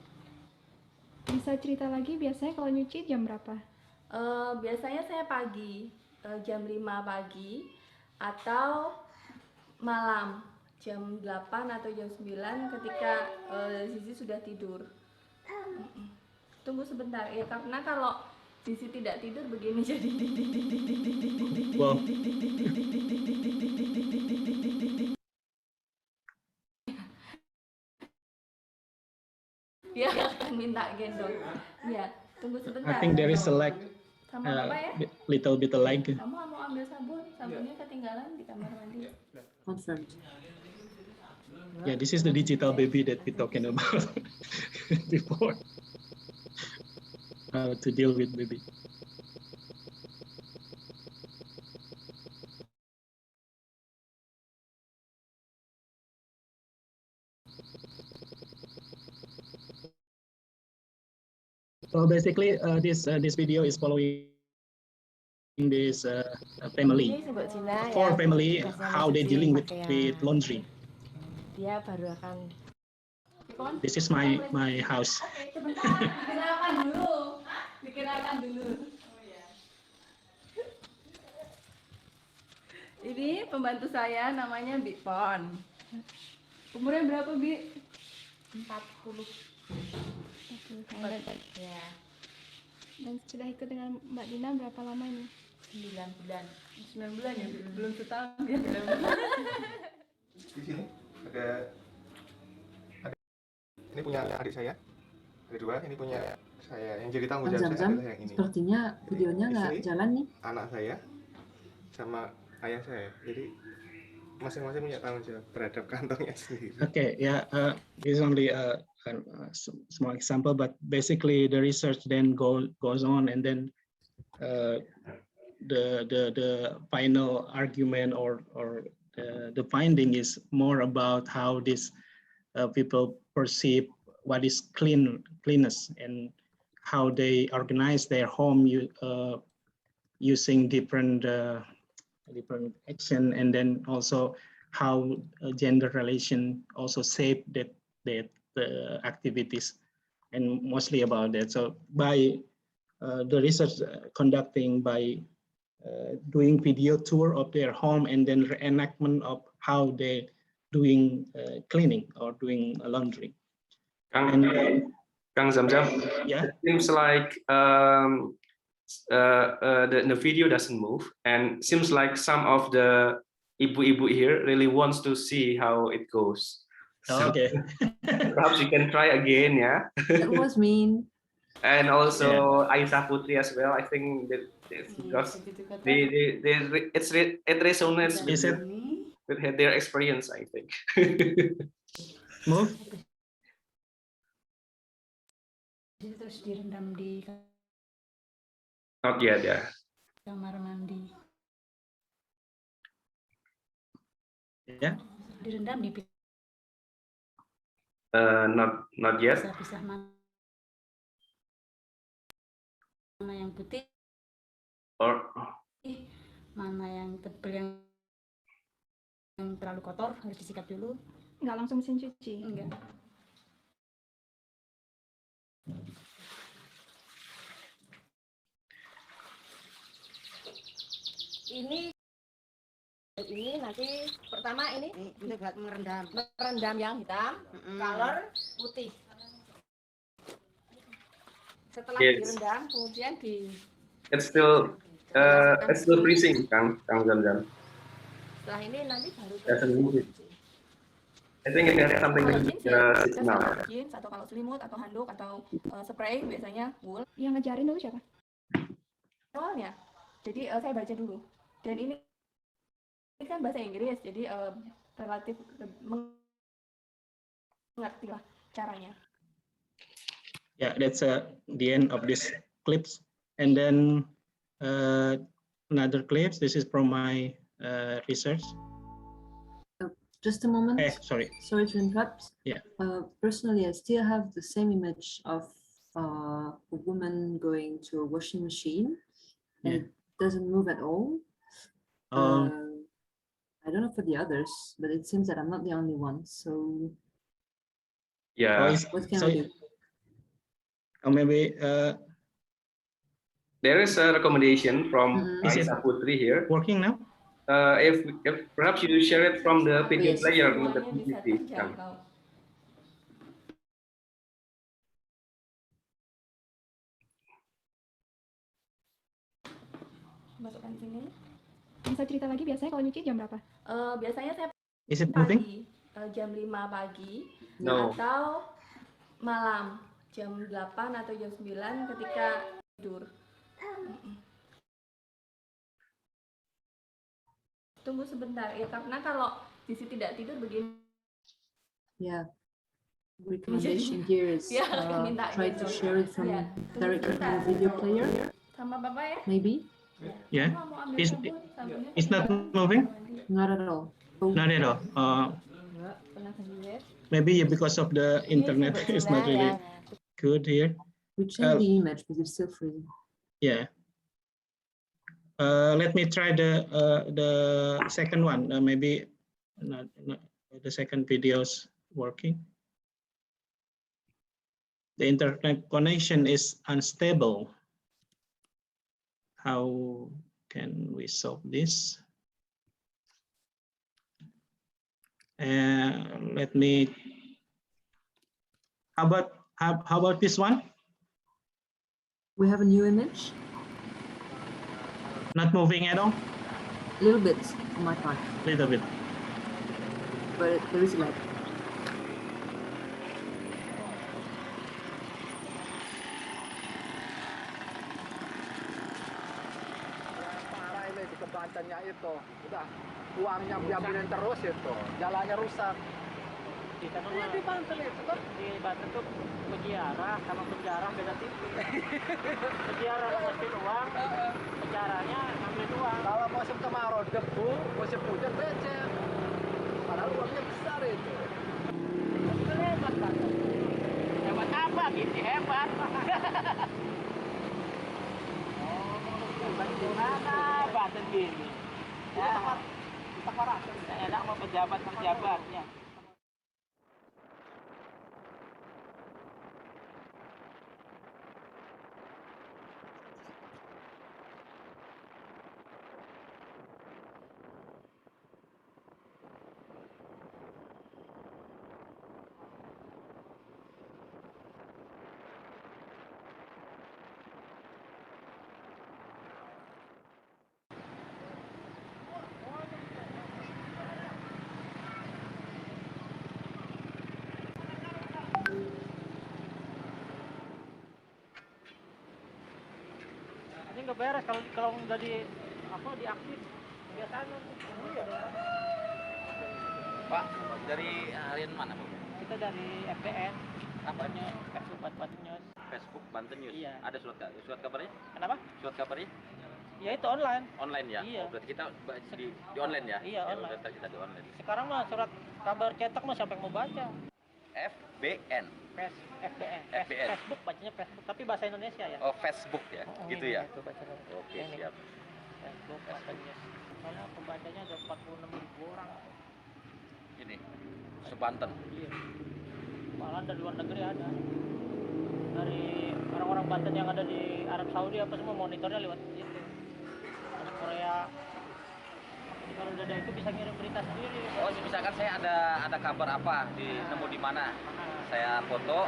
bisa cerita lagi biasanya kalau nyuci jam berapa? Biasanya saya pagi, jam 5 pagi atau malam jam 8 atau jam 9 ketika Zizi sudah tidur. Tunggu sebentar ya, karena kalau Zizi tidak tidur begini jadi Wow. dia akan minta gendong. Ya, tunggu sebentar. I think there is a lag, Sama apa ya? little bit lag. Kamu mau ambil sabun? Sabunnya ketinggalan di kamar mandi. Confirmed. Yeah, this is the digital baby that we're talking about before. How to deal with baby. So basically, this video is following this family, for family, how they dealing with laundry. Dia baru akan. This is my house. Sebentar, dikenalkan dulu. Dikenalkan dulu. Ini pembantu saya namanya Bipon. Umurnya berapa, Bi? 40. Ya. Dan sudah ikut dengan Mbak Dina berapa lama ini? 9 bulan. 9 bulan ya? Belum setahun ya. Di sini ada ini punya adik saya, ada 2, ini punya saya. Yang jadi tanggung jawab saya adalah yang ini. Sepertinya videonya nggak jalan nih. Anak saya sama ayah saya. Jadi masing-masing punya tanggung jawab terhadap kantongnya sendiri. Okay, yeah, this is only a small example, but basically the research then goes on, and then the final argument or the finding is more about how these people perceive what is cleanness and how they organize their home using different action, and then also how gender relation also shape that activities, and mostly about that. So by the research conducting by doing video tour of their home and then reenactment of how they doing cleaning or doing laundry. Kang Zamzam, Yeah. it seems like the video doesn't move, and seems like some of the ibu-ibu here really wants to see how it goes. So Okay. perhaps you can try again, yeah. That was mean. And also Aisyah Putri as well. I think that because it resonates with their experience, I think. Move. Terus direndam di Not yet, yeah. kamar mandi. Yeah. Direndam di Not yet. pisah-pisah mana yang putih, Or mana yang tebal, yang terlalu kotor harus disikat dulu. Nggak langsung mesin cuci? Enggak. Ini nanti pertama ini buat merendam yang hitam, color putih. Setelah direndam kemudian it's still freezing, Kang Zamzam. setelah ini nanti baru I think it has something to do with the signal. Jeans atau kalau selimut atau handuk atau spray biasanya wool. Yang ngejarin dulu siapa? Awalnya. Jadi saya baca dulu. Dan ini kan bahasa Inggris, jadi relatif mengerti lah caranya. Yeah, that's the end of this clips. And then another clips. This is from my research. Just a moment. Sorry. Sorry to interrupt. Yeah. Personally, I still have the same image of a woman going to a washing machine, and it doesn't move at all. I don't know for the others, but it seems that I'm not the only one. So, yeah. What can I do? Or maybe there is a recommendation from is it Aisyah Putri here. working now? If perhaps you share it from the video Yes. player, Semuanya the bisa PPT. terjangkau. Masukkan sini. Bisa cerita lagi biasanya kalau nyuci jam berapa? Biasanya saya Is it moving? pagi, jam 5 pagi, No. atau malam jam 8 atau jam 9 ketika tidur. Tunggu sebentar ya, karena kalau Sisi tidak tidur begini. Yeah. Recommendation here is try to share it from directly from the video player. Sama Bapak ya? Maybe. Yeah. Mama mau ambil sabun, sabunnya It's not moving? Not at all. Not at all. Maybe because of the internet is not really good here. We change the image, but it's still freezing. Yeah. Let me try the second one. Maybe not the second video's working. The internet connection is unstable. How can we solve this? Let me. How about this one? We have a new image. Not moving at all? A little bit on my part. Little bit. But there is lag. Parah ini di kebantannya itu. Udah uangnya diambilin terus itu. Jalannya rusak. Di Banten itu kan? Di Banten tuh penjara sama penjara beda tipis. Penjara ngasih uang, penjaranya ngambil uang. Kalau musim kemarau debu, musim hujan becek. Padahal uangnya besar itu. Itu hebat kan? Hebat apa gitu? Hebat. Hebat gimana Banten gini? Ya, enak mau pejabat-pejabatnya. Ini nggak beres kalau nggak diaktif biasanya. Pak, dari harian mana Pak? Kita dari FBN. Apanya? Facebook Banten News. Facebook Banten News. Iya. Ada surat kabarnya? Kenapa? Surat kabarnya? Ya itu online. Online ya? Iya. Oh, berarti kita di online ya? Iya, online. Berarti kita di online. Sekarang mah surat kabar cetak mah siapa yang mau baca? FBN. FBN. FBN. Facebook bacanya Facebook, tapi bahasa Indonesia ya. Oh, Facebook ya? Gitu ya? Itu bacanya. Oke, Ini. siap. Facebook Banten News. Soalnya pembacanya ada 46.000 orang. Ini, sebanten. Iya. Malah dari luar negeri ada. Dari orang-orang Banten yang ada di Arab Saudi apa semua monitornya lewat itu. Terus Korea. Jadi kalau udah ada itu bisa ngirim berita sendiri. Oh, misalkan saya ada kabar apa nemu di mana? Saya foto,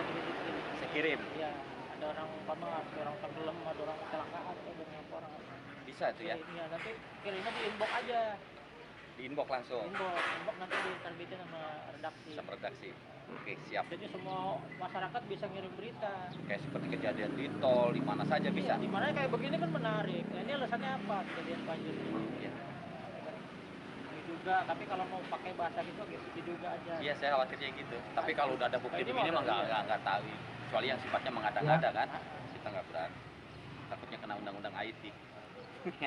saya kirim. Iya, ada orang orang tenggelam, ada orang kecelakaan, ada berapa orang. Bisa itu ya? Iya, nanti kirimnya di inbox aja. Di inbox langsung. Inbox nanti diterbitin sama redaksi. Sama redaksi. Oke, siap. Jadi semua masyarakat bisa ngirim berita. Kayak seperti kejadian di tol, di mana saja bisa. Iya, di mana kayak begini kan menarik. Nah, ini alasannya apa kejadian banjir ini? Iya. Diduga, tapi kalau mau pakai bahasa gitu diduga aja. Iya, saya khawatirnya gitu. Tapi kalau udah ada bukti begini mah nggak tahu. Kecuali yang sifatnya mengada-ngada kan, kita nggak berani. Takutnya kena undang-undang IT. Dulu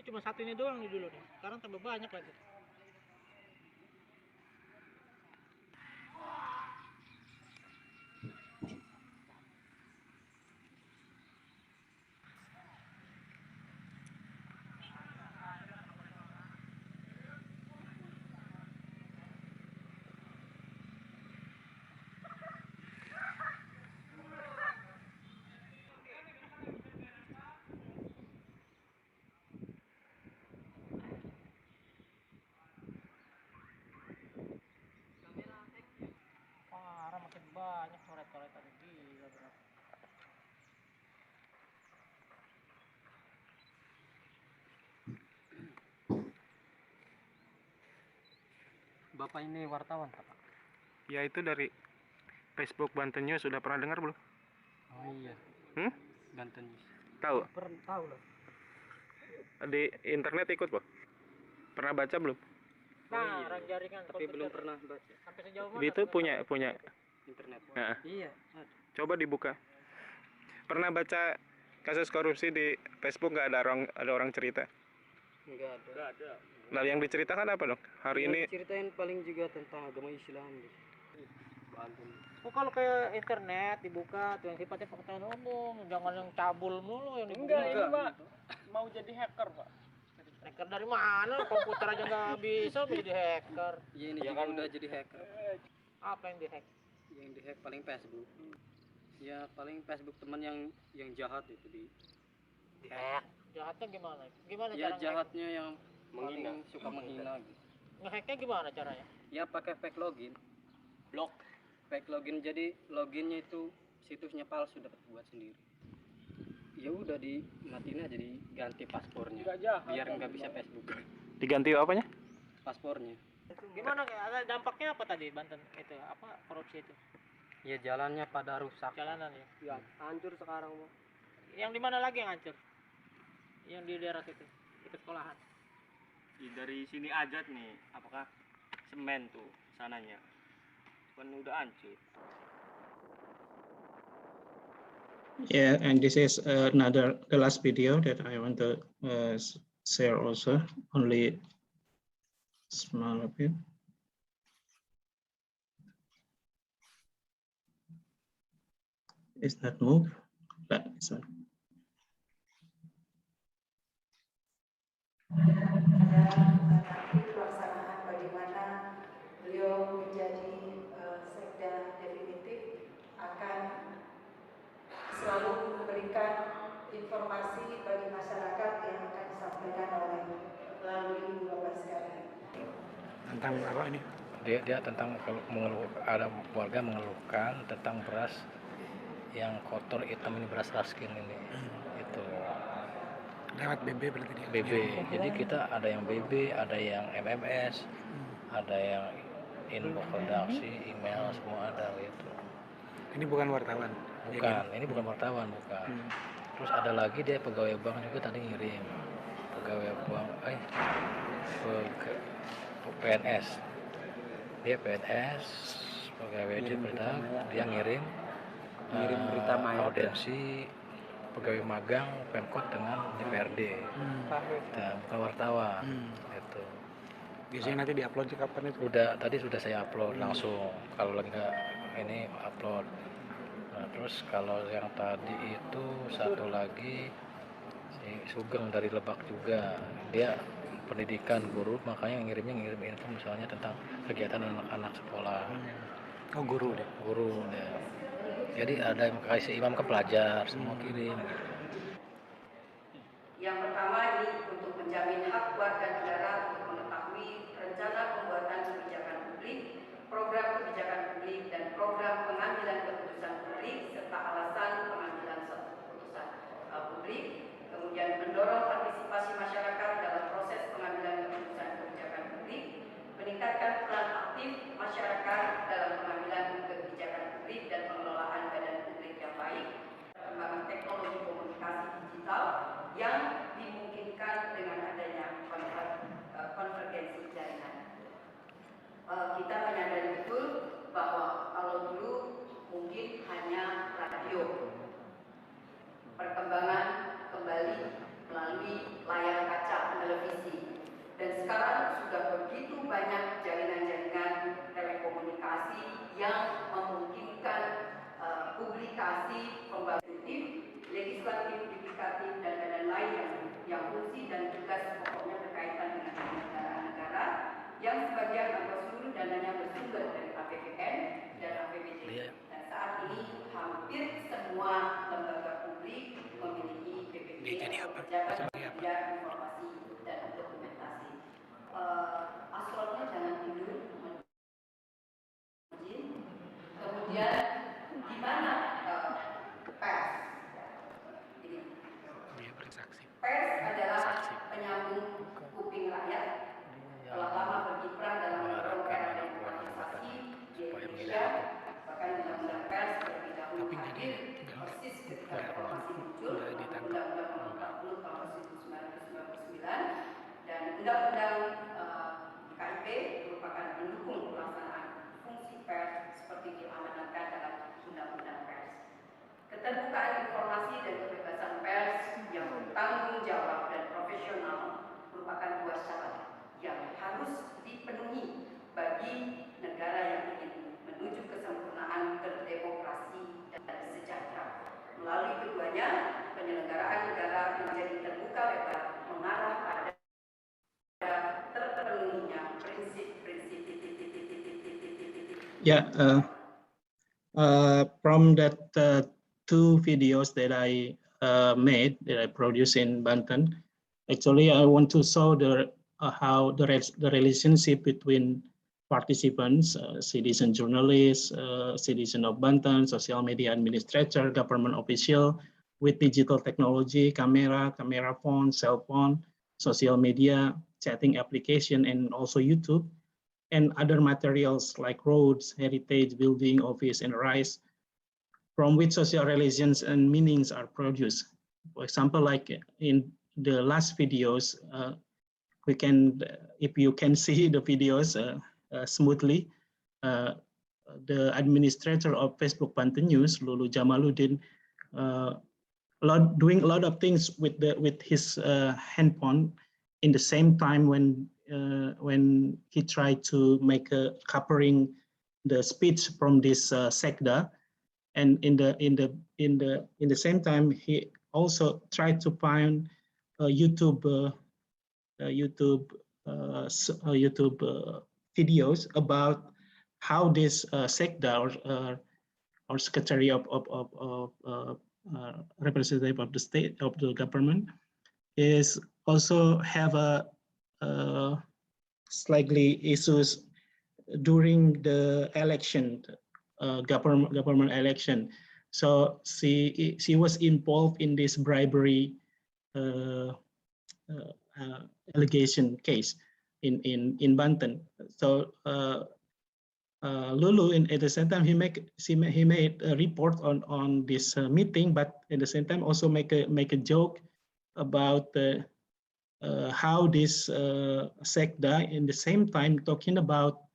cuma satu ini doang nih dulu nih. Sekarang tambah banyak lagi. Parah, makin banyak coret-coretan, gila bener. Bapak ini wartawan, Pak? Ya, itu dari Facebook Banten News, sudah pernah dengar belum? Oh iya. Banten News. Tahu? Tahu lah. Di internet ikut, Pak? Pernah baca belum? Nah, orang jaringan Tapi komputer. belum pernah baca. Sampai sejauh mana? Itu punya Internet. Nah, Iya. coba dibuka. Pernah baca kasus korupsi di Facebook, nggak ada orang cerita? Enggak ada. Nah, yang diceritakan apa dong? Hari ini Ceritain paling juga tentang agama Islam. Banten. Oh, kalau kayak internet dibuka tuh yang sifatnya pengetahuan umum, jangan yang cabul mulu yang dibuka. Enggak, ini Pak mau jadi hacker, Pak. Hacker dari mana? Komputer aja nggak bisa jadi hacker. Iya, ini juga udah jadi hacker. Apa yang dihack? Yang dihack paling Facebook. Ya paling Facebook teman yang jahat itu di Hack. Jahatnya gimana? Gimana ya cara jahatnya yang paling suka menghina gitu. ngehacknya gimana caranya? Ya pakai fake login. Fake login, jadi loginnya itu situsnya palsu, dapat buat sendiri. Ya udah dimatiin aja, diganti paspornya biar nggak bisa Facebook. diganti apanya? Paspornya. Gimana, ada dampaknya apa tadi Banten itu apa korupsi itu? Ya jalannya pada rusak. Jalanan ya. Ya hancur sekarang, Bang. Yang di mana lagi yang hancur? Yang di daerah situ, itu sekolahan. Dari sini aja nih, apakah semen tuh sananya? Kan udah hancur. Yeah, and this is the last video that I want to share also, only small a bit. It's not move, but it's not. Pelaksanaan bagaimana beliau menjadi sekda definitif akan selalu memberikan informasi bagi masyarakat yang akan disampaikan oleh melalui ibu bapak sekalian. Tentang apa ini? Dia tentang ada warga mengeluhkan tentang beras yang kotor hitam ini, beras raskin ini. Itu Lewat BB berarti dia. BB. Jadi kita ada yang BB, ada yang MMS, ada yang inbox redaksi, email, semua ada gitu. Ini bukan wartawan. Bukan, ini bukan wartawan, bukan. Terus ada lagi dia pegawai bank juga tadi ngirim. Pegawai bank, PNS. Dia PNS, pegawai di Perdak, dia ngirim berita audiensi pegawai magang Pemkot dengan DPRD. Dan bukan wartawan. Itu. Biasanya nanti diupload kapan itu? Tadi sudah saya upload langsung. Kalau lagi nggak ini upload. Nah, terus kalau yang tadi itu satu lagi si Sugeng dari Lebak juga, dia pendidikan guru, makanya ngirim info misalnya tentang kegiatan anak-anak sekolah. Oh, guru deh. Guru ya. Jadi ada yang kasih imam ke pelajar, semua kirim. Yang pertama ini untuk menjamin hak warga negara untuk mengetahui rencana pembuatan kebijakan publik, program kebijakan publik, dan program pengambilan keputusan publik, serta alasan pengambilan suatu keputusan publik. Kemudian mendorong partisipasi masyarakat dalam proses pengambilan keputusan kebijakan publik, meningkatkan peran aktif masyarakat dalam pengambilan kebijakan publik dan pengelolaan fasilitasi pembangunan legislatif, yudikatif, dan lain yang fungsi dan tugas pokoknya berkaitan dengan negara-negara yang sebagian atau seluruh dananya bersumber dari APBN dan APBD. Dan saat ini hampir semua lembaga publik memiliki PPD atau pejabat penyedia informasi dan dokumentasi. Astronnya jangan tidur. Kemudian di mana pers? Pers adalah penyambung kuping rakyat. Telah lama berkiprah dalam mendorong era demokratisasi di Indonesia. Bahkan undang-undang pers terlebih dahulu hadir persis ketika reformasi muncul, Undang-Undang Nomor 40 Tahun 1999 dan Undang-Undang KIP merupakan pendukung pelaksanaan fungsi pers seperti diamanatkan dalam Undang-Undang Pers. Keterbukaan informasi dan kebebasan pers yang bertanggung jawab dan profesional merupakan dua syarat yang harus dipenuhi bagi negara yang ingin menuju kesempurnaan berdemokrasi dan sejahtera. Melalui keduanya, penyelenggaraan negara menjadi terbuka lebar mengarah pada terpenuhinya prinsip-prinsip. Yeah, from that two videos that I made, that I produced in Banten, actually I want to show how the relationship between participants, citizen journalists, citizen of Banten, social media administrator, government official, with digital technology, camera phone, cell phone, social media, chatting application, and also YouTube, and other materials like roads, heritage, building, office, and rice, from which social relations and meanings are produced. For example, like in the last videos, we can, if you can see the videos smoothly, the administrator of Facebook Banten News, Lulu Jamaluddin, doing a lot of things with his handphone in the same time when he tried to make a covering the speech from this sekda, and in the same time he also tried to find YouTube videos about how this sekda or secretary of representative of the state of the government is also have a slightly issues during the election, government election. So she was involved in this bribery allegation case in Banten. So Lulu, at the same time, he made a report on this meeting, but at the same time also make a joke about how this sekda in the same time talking about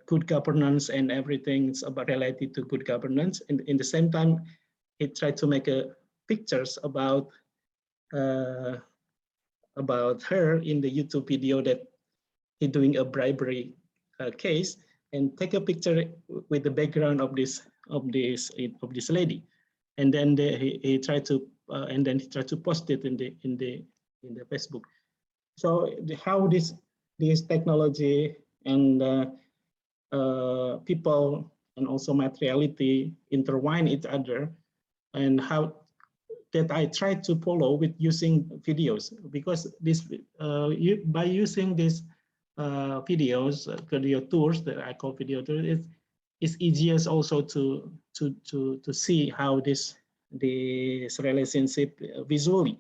good governance and everything about related to good governance, and in the same time he tried to make pictures about her in the YouTube video that he doing a bribery case, and take a picture with the background of this lady, and then he tried to post it in the Facebook. So how this technology and people and also materiality intertwine each other, and how that I try to follow with using videos, because this by using these video tours that I call video tours, it's easiest also to see how this relationship visually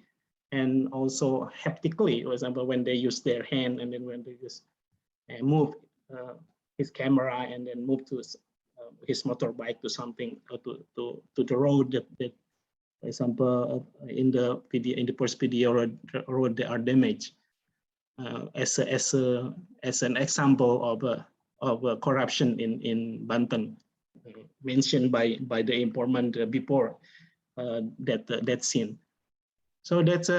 and also haptically. For example, when they use their hand, and then when they just move his camera and then move to his motorbike to something, to the road that for example in the first video road that are damaged, as an example of corruption in Banten, mentioned by the informant before that scene. So that's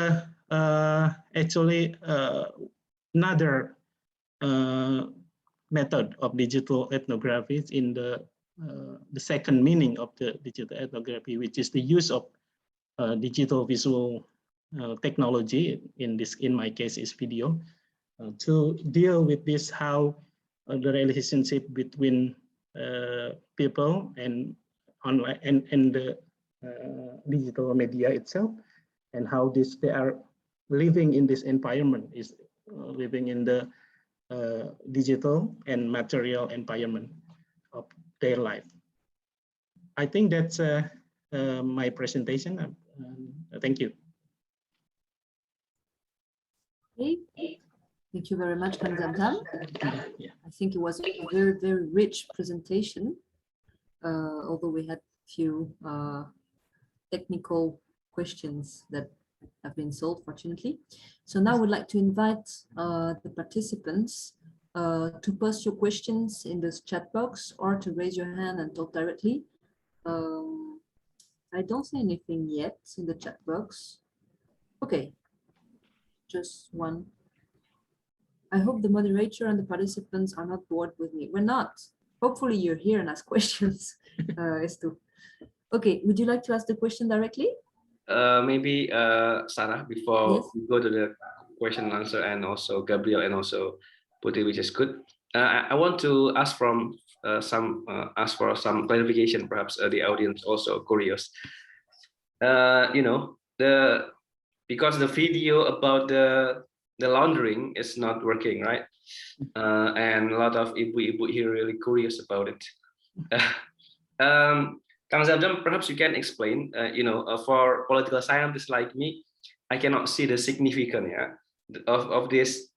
actually another method of digital ethnography in the the second meaning of the digital ethnography, which is the use of digital visual technology. In my case, is video, to deal with this, how the relationship between people and online and the digital media itself, and how they are living in this environment, is living in the digital and material environment of their life. I think that's my presentation. Thank you. Okay. Thank you very much, Kang Zamzam. Yeah. I think it was a very, very rich presentation, although we had few technical questions that have been solved, fortunately. So now we'd like to invite the participants to post your questions in this chat box or to raise your hand and talk directly. I don't see anything yet in the chat box. Okay, just one. I hope the moderator and the participants are not bored with me. We're not. Hopefully you're here and ask questions. Okay, would you like to ask the question directly? Maybe Sarah, before Yes. we go to the question and answer, and also Gabriel and also Putri, which is good. I want to ask for some clarification. Perhaps the audience also curious. Because the video about the laundering is not working, right? And a lot of ibu-ibu here really curious about it. Kang Zamzam, perhaps you can explain. For political scientists like me, I cannot see the significance of this.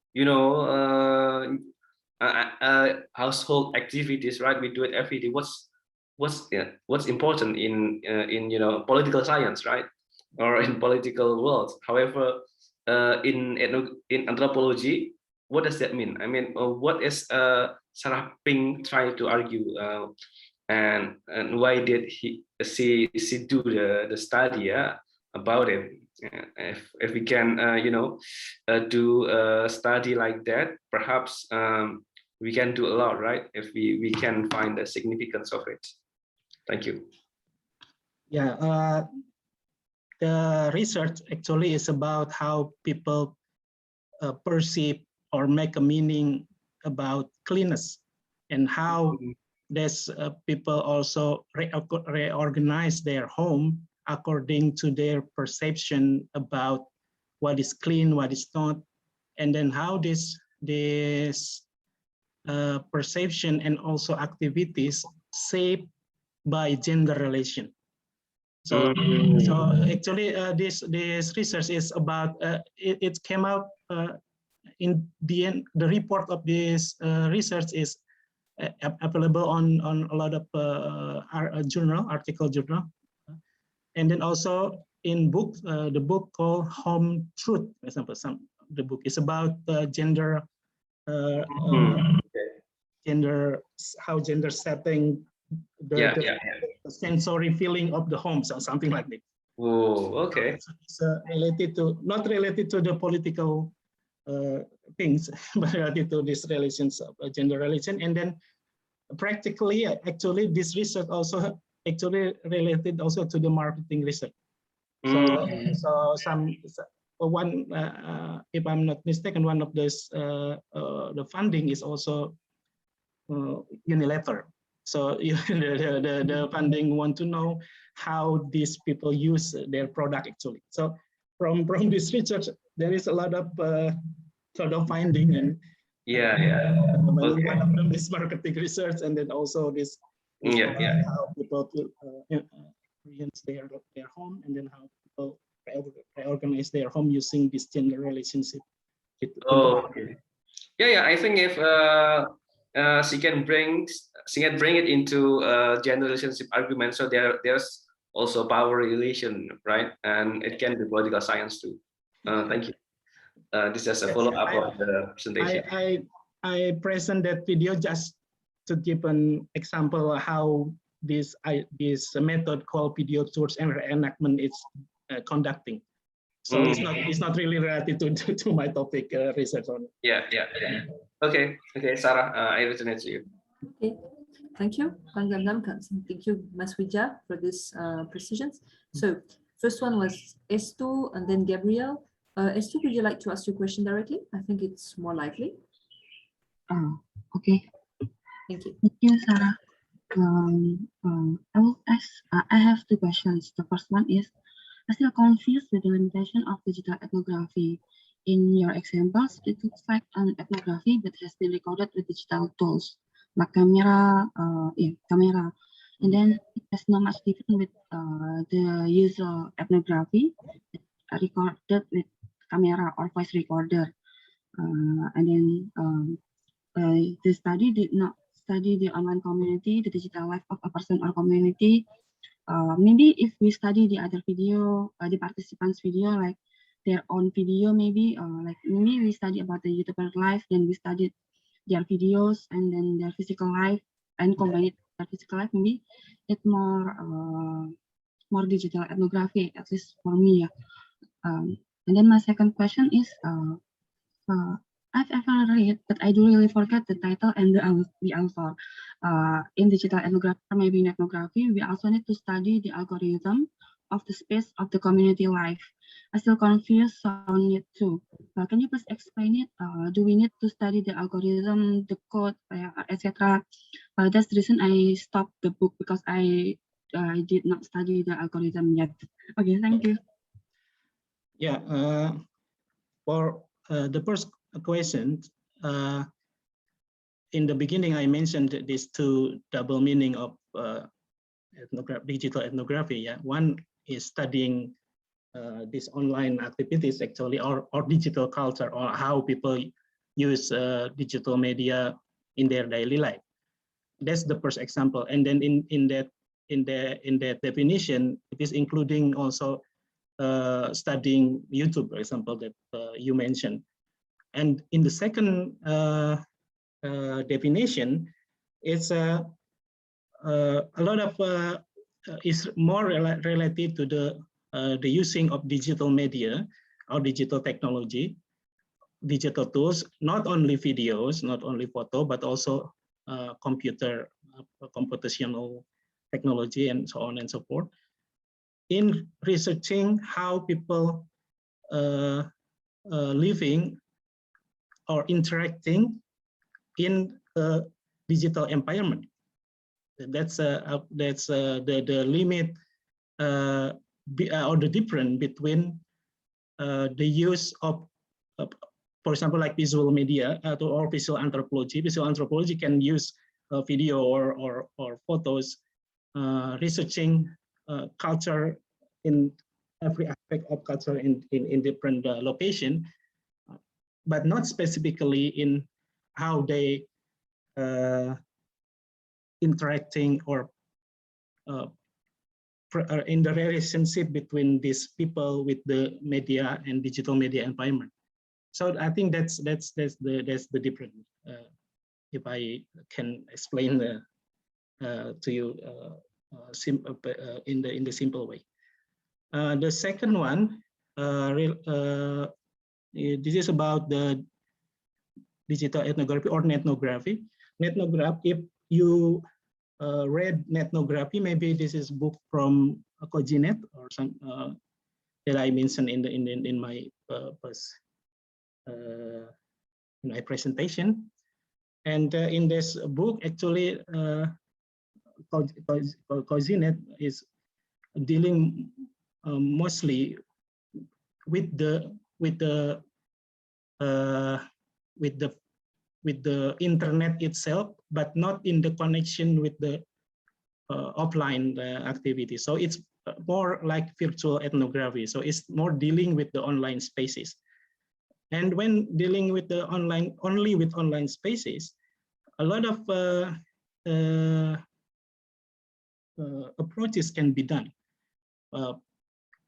Household activities, right? We do it every day. What's important in political science, right? Or in political world. However, in anthropology, what does that mean? I mean, what is Sarah Ping trying to argue, and why did she do the study about it? If we can, do a study like that, perhaps we can do a lot, right? If we can find the significance of it. Thank you. Yeah. The research actually is about how people perceive or make a meaning about cleanliness, and how these people also reorganize their home according to their perception about what is clean, what is not, and then how this perception and also activities shaped by gender relation. So actually, this research is about it came out in the end. The report of this research is available on a lot of article journal, and then also in book, the book called Home Truth, for example. The book is about gender, how gender setting the sensory feeling of the home, so something like that. Oh, okay. It's not related to the political things, but related to these relations of gender relation. And then practically, actually, this research also actually related also to the marketing research. So one, if I'm not mistaken, one of those the funding is also unilateral. So the funding want to know how these people use their product actually. So from this research, there is a lot of sort of finding, and one of them is marketing research, and then also this how people experience their home, and then how people reorganize their home using this gender relationship. Okay. Yeah. I think if she can bring it into gender relationship argument, so there's also power relation, right? And it can be political science too. Thank you. This is a follow-up of the presentation. I present that video just to give an example of how this method called video tours and reenactment is conducting. So it's not really related to my topic research on it. Yeah. Okay, Sarah, I return it to you. Okay, Thank you, Kang Zamzam. Thank you, Mas Wija, for this precisions. So first one was Estu and then Gabriel. Estu, would you like to ask your question directly? I think it's more likely. Okay. Thank you. Thank you, Sarah. I will ask. I have two questions. The first one is, I'm still confused with the limitation of digital ethnography. In your examples, it looks like an ethnography that has been recorded with digital tools like camera, camera, and then it has not much different with the usual ethnography recorded with camera or voice recorder, and then the study did not study the online community, the digital life of a person or community. Maybe if we study the other video, the participants' video, like their own video, maybe, like maybe we study about the YouTuber life, then we studied their videos and then their physical life and combine it with their physical life, maybe it's more digital ethnography, at least for me. And then my second question is, I've ever read, but I do really forget the title and the answer. In digital ethnography, or maybe in ethnography, we also need to study the algorithm of the space of the community life. I'm still confused on it too. Can you please explain it? Do we need to study the algorithm, the code, etc.? That's the reason I stopped the book, because I did not study the algorithm yet. Okay, thank you. Yeah, for the first question, in the beginning, I mentioned these two double meaning of digital ethnography. Yeah, one is studying these online activities, actually, or digital culture, or how people use digital media in their daily life. That's the first example. And then in that definition, it is including also studying YouTube, for example, that you mentioned. And in the second definition, it's a lot of is more related to the using of digital media or digital technology, digital tools, not only videos, not only photo, but also computational technology and so on and so forth, in researching how people living or interacting in a digital environment. That's the limit or the difference between the use of, for example, like visual media or visual anthropology. Visual anthropology can use video or photos, researching culture in every aspect of culture in different location, but not specifically in how they interacting or in the relationship between these people with the media and digital media environment. So I think that's the difference. If I can explain to you in the simple way. The second one, this is about the digital ethnography or nethnography. Nethnography, if you read nethnography, maybe this is book from Kojinet or some that I mentioned in my first in my presentation. And in this book, actually, Kojinet is dealing mostly with the internet itself, but not in the connection with the offline activity. So it's more like virtual ethnography. So it's more dealing with the online spaces. And when dealing with the online, only with online spaces, a lot of approaches can be done.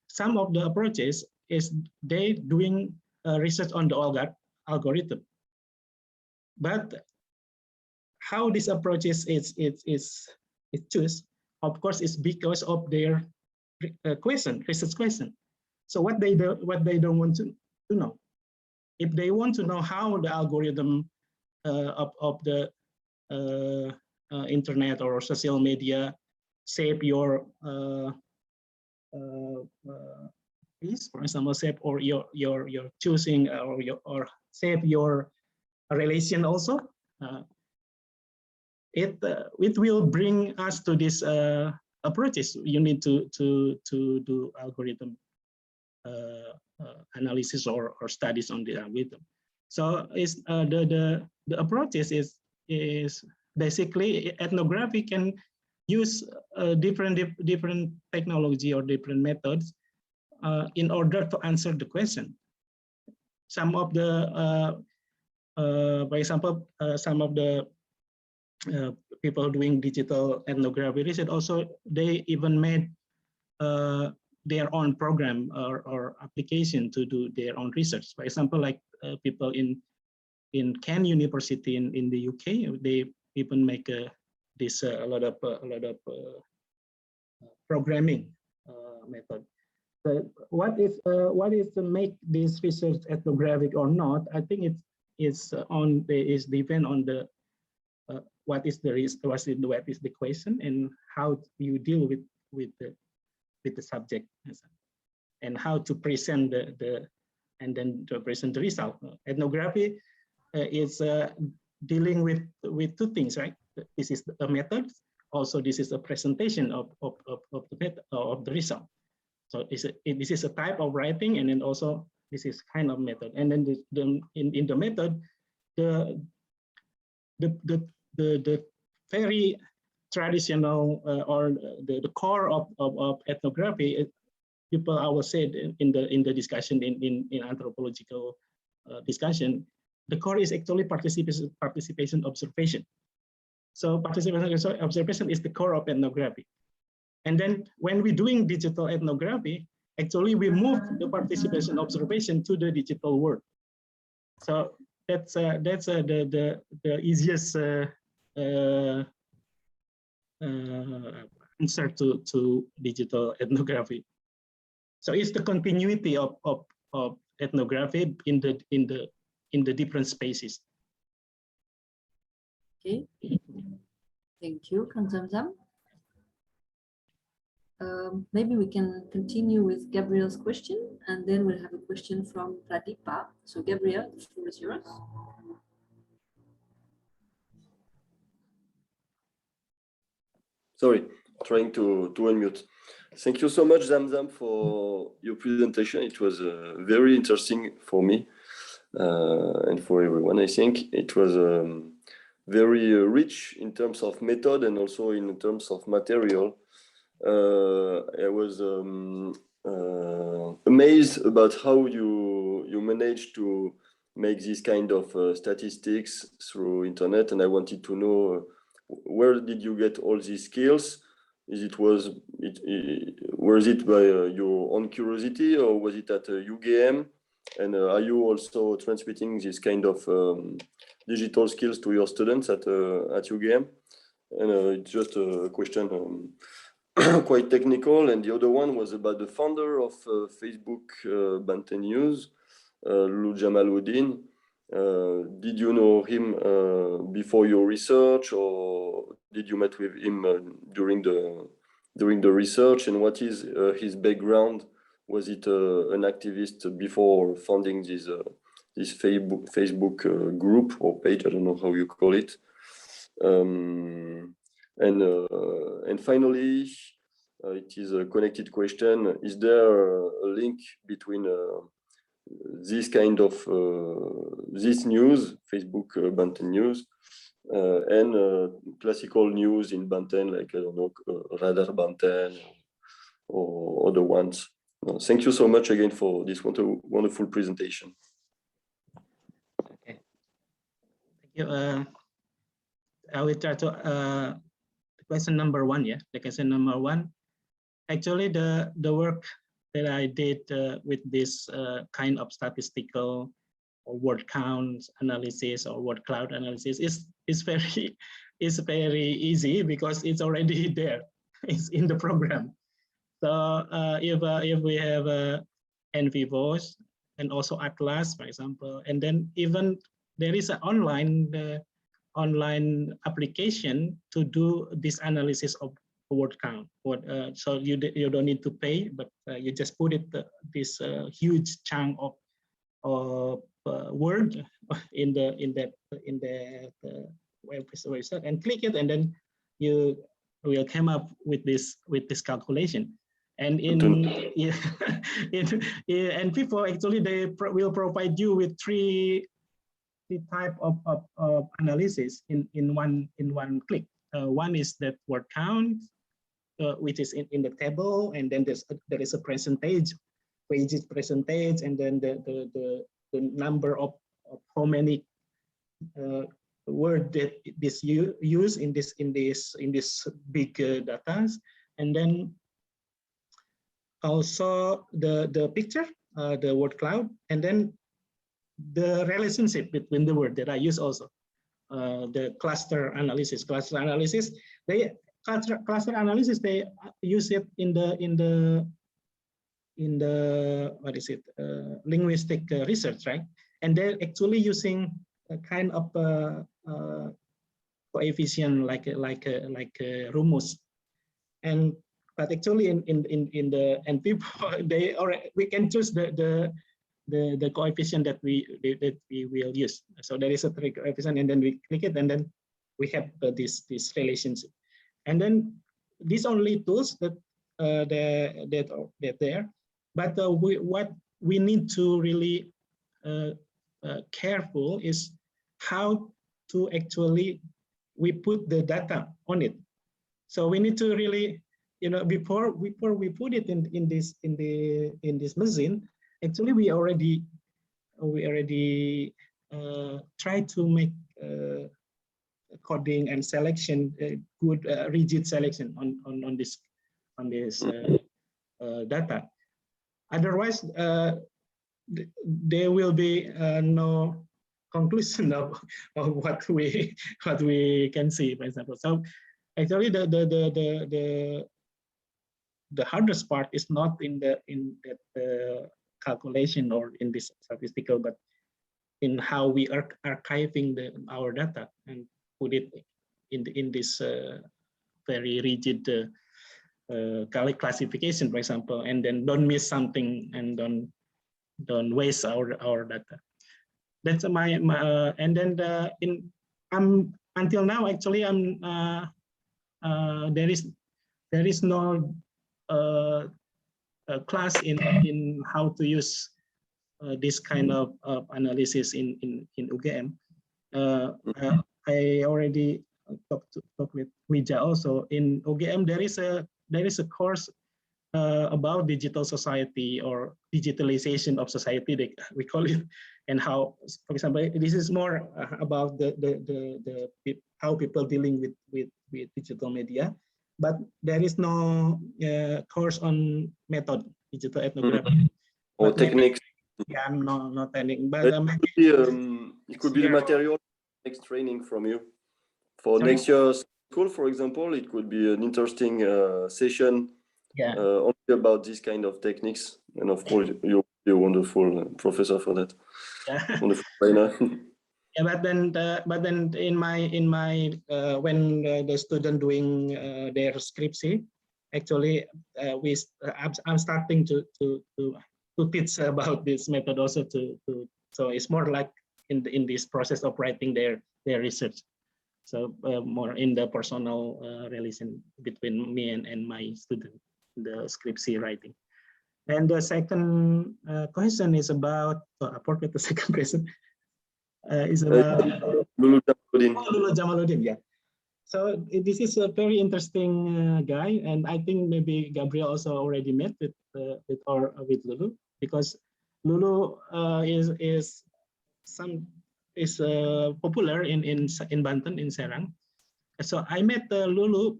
Some of the approaches is they doing research on the algorithm. But how this approach is choose, of course, is because of their research question. So what they don't want to know. If they want to know how the algorithm of the internet or social media shape your piece, for example, shape or your choosing or shape your relation also. It will bring us to this approaches. You need to do algorithm analysis or studies on the algorithm. So is the approaches is basically ethnography can use different technology or different methods in order to answer the question. Some of the for example, some of the people doing digital ethnography research also, they even made their own program or application to do their own research. For example, like people in Kent University in the UK, they even make a lot of programming method. But what is to make this research ethnographic or not? I think it's depend on the what is the question and how you deal with the subject and how to present and then to present the result. Ethnography is dealing with two things, right? This is a method. Also, this is a presentation of the result. So this is a type of writing, and then also this is kind of method. And then in the method, the very traditional or the core of ethnography, people I will say in the discussion in anthropological discussion, the core is actually participation observation. So participation observation is the core of ethnography. And then when we're doing digital ethnography, actually we move the participation observation to the digital world. So that's the easiest answer to digital ethnography. So it's the continuity of ethnography in the different spaces. Okay, thank you, Kang Zamzam. Maybe we can continue with Gabriel's question, and then we'll have a question from Pradipa. So Gabriel, the floor is yours. Sorry, trying to unmute. Thank you so much, Zamzam, for your presentation. It was very interesting for me and for everyone. I think it was very rich in terms of method and also in terms of material. I was amazed about how you managed to make this kind of statistics through internet, and I wanted to know where did you get all these skills? Was it by your own curiosity, or was it at UGM? And are you also transmitting this kind of digital skills to your students at UGM? And it's just a question quite technical. And the other one was about the founder of Facebook Banten News, Lou Jamaluddin. Did you know him before your research, or did you meet with him during the research? And what is his background? Was it an activist before founding this Facebook group or page? I don't know how you call it. And finally, it is a connected question. Is there a link between this kind of this news, Facebook Banten News, and classical news in Banten, like, I don't know, Radar Banten or other ones? Thank you so much again for this wonderful presentation. Okay. Thank you. I will try to question number one. Yeah, the question number one. Actually, the work that I did with this kind of statistical or word count analysis or word cloud analysis is very easy because it's already there. It's in the program. So if we have NVivoice and also Atlas, for example, and then even there is an online online application to do this analysis of word count. So you don't need to pay, but you just put it this huge chunk of word in the website and click it, and then you will come up with this calculation. And and people actually they will provide you with three type of analysis in one click. One is that word count, which is in the table, and then there is a percentage, wages percentage, and then the number of how many word that this use in this big data, and then also the picture, the word cloud, and then the relationship between the word that I use also. The cluster analysis. Cluster analysis, they use it in the what is it, linguistic research, right? And they're actually using a kind of coefficient like a rumus. But actually in people we can choose the coefficient that we will use. So there is a coefficient, and then we click it, and then we have this relationship. And then these only tools that there. But what we need to really careful is how to actually we put the data on it. So we need to really, before we put it in this machine, actually we already try to make coding and selection, good rigid selection on this data. Otherwise, there will be no conclusion of what we can see, for example. So actually, the hardest part is not in that calculation or in this statistical, but in how we are archiving our data and put it in this very rigid classification, for example, and then don't miss something and don't waste our data. That's my and then until now actually there is no class in how to use this kind of analysis in UGM. I already talked with Wija also. In UGM there is a course about digital society or digitalization of society, we call it, and how, for example, this is more about the how people dealing with digital media, but there is no course on method, digital ethnography. Or techniques. Yeah, no technique, but it could be the material next training from you for next year's school, for example. It could be an interesting session. Yeah. Only about this kind of techniques, and of course you're a wonderful professor for that. Yeah. Wonderful trainer. Yeah, but then in my when the student doing their scriptsy, actually I'm starting to teach about this method also so it's more like in this process of writing their research. So more in the personal relation between me and my student, the scriptsy writing. And the second question is about, I forgot the second question. Is about Lulu Jamaluddin. Oh, Lulu Jamaluddin, yeah. So this is a very interesting guy, and I think maybe Gabriel also already met with Lulu, because Lulu is popular in Banten, in Serang. So I met Lulu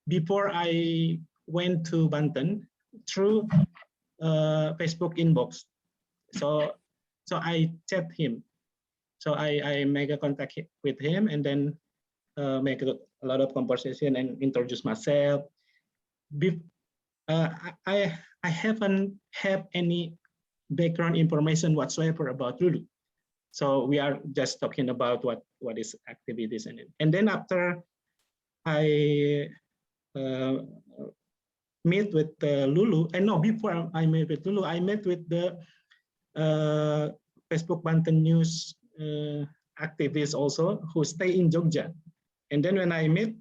before I went to Banten through Facebook inbox. So I chat him. So I make a contact with him, and then make a lot of conversation and introduce myself. I haven't have any background information whatsoever about Lulu. So we are just talking about what is activities in it. And then after I meet with Lulu, and no, before I met with Lulu, I met with the Facebook Banten News activists also who stay in Jogja. And then when I met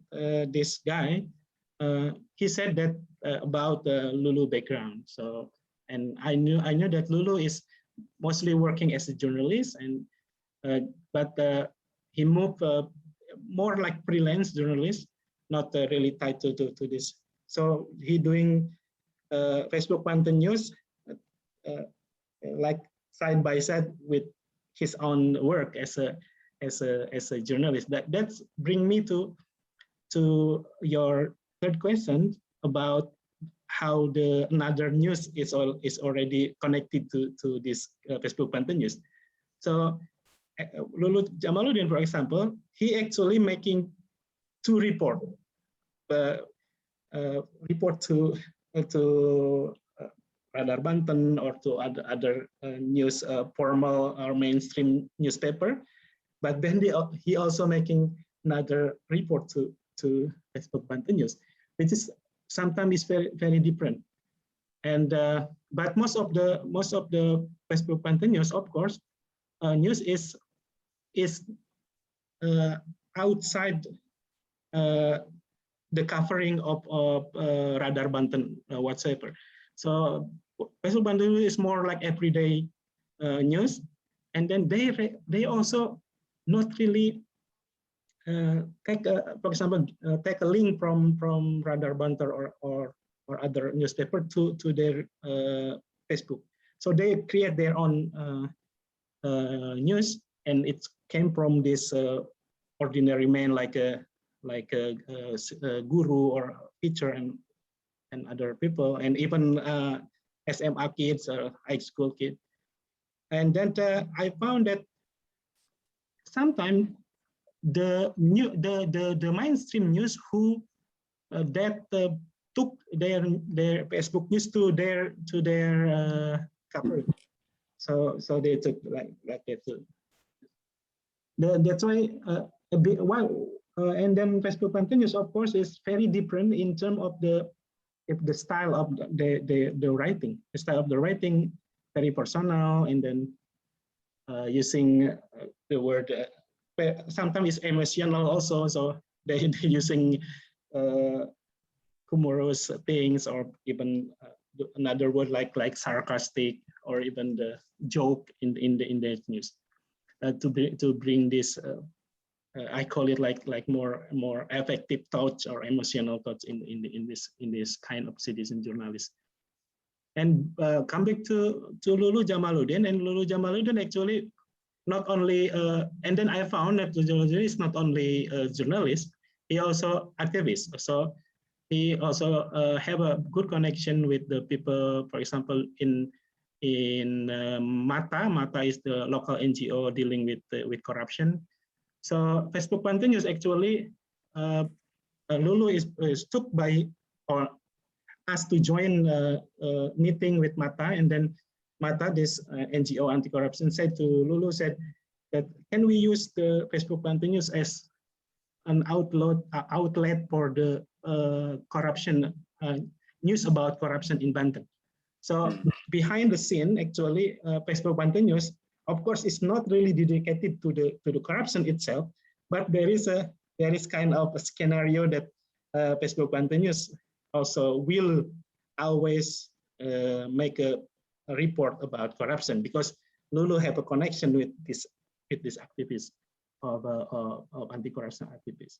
this guy, he said that about Lulu background. So, and I knew that Lulu is mostly working as a journalist, and but he moved more like freelance journalist, not really tied to this. So he doing Facebook Banten News like side by side with his own work as a journalist. That's bring me to your third question about how the another news is already connected to this Facebook Banten News. So Lulu Jamaluddin, for example, he actually making two reports. Report to Radar Banten or to other news, formal or mainstream newspaper, but then he also making another report to Facebook Banten News, which is sometimes is very different. And but most of the Facebook Banten News, of course, news is outside the covering of Radar Banten whatsoever. So Facebook Banten is more like everyday news, and then they also not really take for example take a link from Radar Banten or other newspaper to their Facebook. So they create their own news, and it came from this ordinary man like a guru or teacher and other people, and even SMA kids or high school kids. And then I found that sometimes the mainstream news who that took their Facebook news to their coverage. So they took like that too. That's why a bit and then Facebook Banten News, of course, is very different in terms of the style of the writing. The style of the writing very personal, and then using the word sometimes it's emotional also. So they're using humorous things, or even another word like sarcastic, or even the joke in the news to bring this. I call it like more effective thoughts or emotional thoughts in this kind of citizen journalism. And come back to Lulu Jamaluddin, and Lulu Jamaluddin actually not only and then I found that Lulu Jamaluddin is not only a journalist, he also activist. So he also have a good connection with the people. For example, in Mata. Mata is the local NGO dealing with corruption. So Facebook Banten News actually, Lulu is took by or asked to join a meeting with Mata, and then Mata, this NGO anti-corruption, said to Lulu, said that can we use the Facebook Banten News as an outlet for the corruption news about corruption in Banten. So behind the scene, actually, Facebook Banten News, of course, is not really dedicated to the corruption itself, but there is kind of a scenario that Facebook Banten News also will always make a report about corruption, because Lulu have a connection with this activists of anti-corruption activists.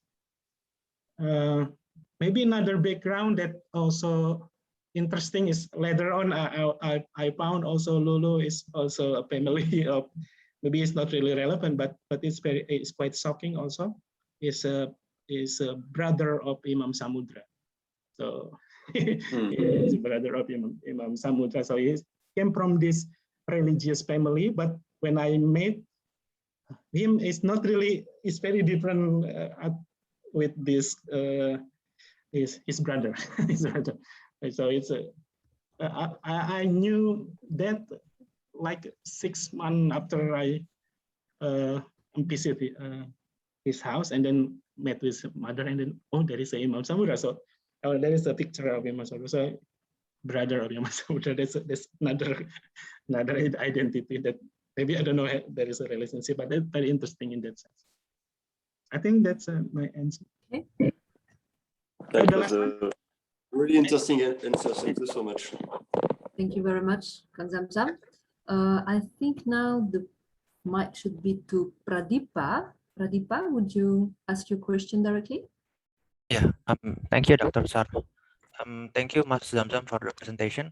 Maybe another background that also interesting is later on I found also Lulu is also a family of, maybe it's not really relevant, but it's quite shocking also. Is a brother of Imam Samudra. So he's a brother of Imam Samudra. So he came from this religious family, but when I met him, it's not really, it's very different with this his brother. His brother. So it's I knew that like 6 months after I visit his house and then met with his mother, and then there is Imam Samudra. So there is a picture of Imam Samudra. So brother of Imam Samudra. That's another identity that maybe I don't know there is a relationship, but that's very interesting in that sense. I think that's my answer. Okay. That was a really interesting answer. Thank you so much. Thank you very much, Kang Zamzam. I think now the mic should be to Pradipa. Pradipa, would you ask your question directly? Yeah, thank you, Dr. Sar. Thank you, Mas Zamzam, for the presentation.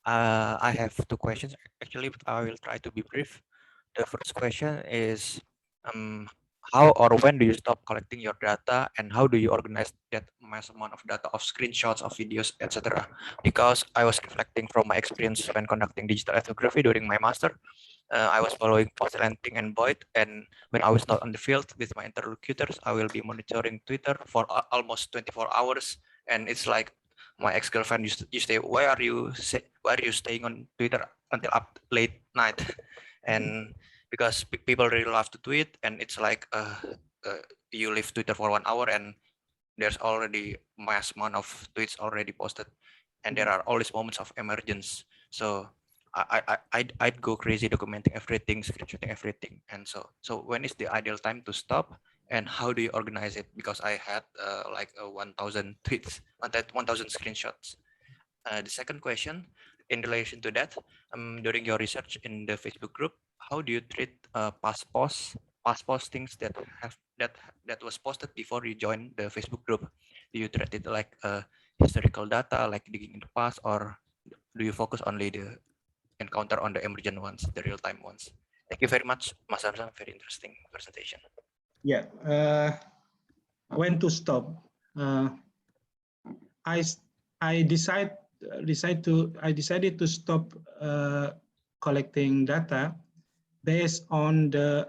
I have two questions, actually, but I will try to be brief. The first question is, how or when do you stop collecting your data, and how do you organize that mass amount of data, of screenshots, of videos, etc.? Because I was reflecting from my experience when conducting digital ethnography during my master. I was following Post Landing and Boyd, and when I was not on the field with my interlocutors, I will be monitoring Twitter for almost 24 hours, and it's like my ex-girlfriend used to say, why are you staying on Twitter until up late night? And because people really love to tweet, and it's like you leave Twitter for 1 hour and there's already mass amount of tweets already posted, and there are always moments of emergence. So I'd go crazy documenting everything, screenshotting everything, and so when is the ideal time to stop, and how do you organize it? Because I had like 1,000 tweets, 1,000 screenshots. The second question, in relation to that, during your research in the Facebook group, how do you treat past postings that was posted before you joined the Facebook group? Do you treat it like historical data, like digging in the past, or do you focus only the encounter on the emergent ones, the real-time ones? Thank you very much, Mas Zamzam. Very interesting presentation. Yeah, when to stop? I decided to stop collecting data based on the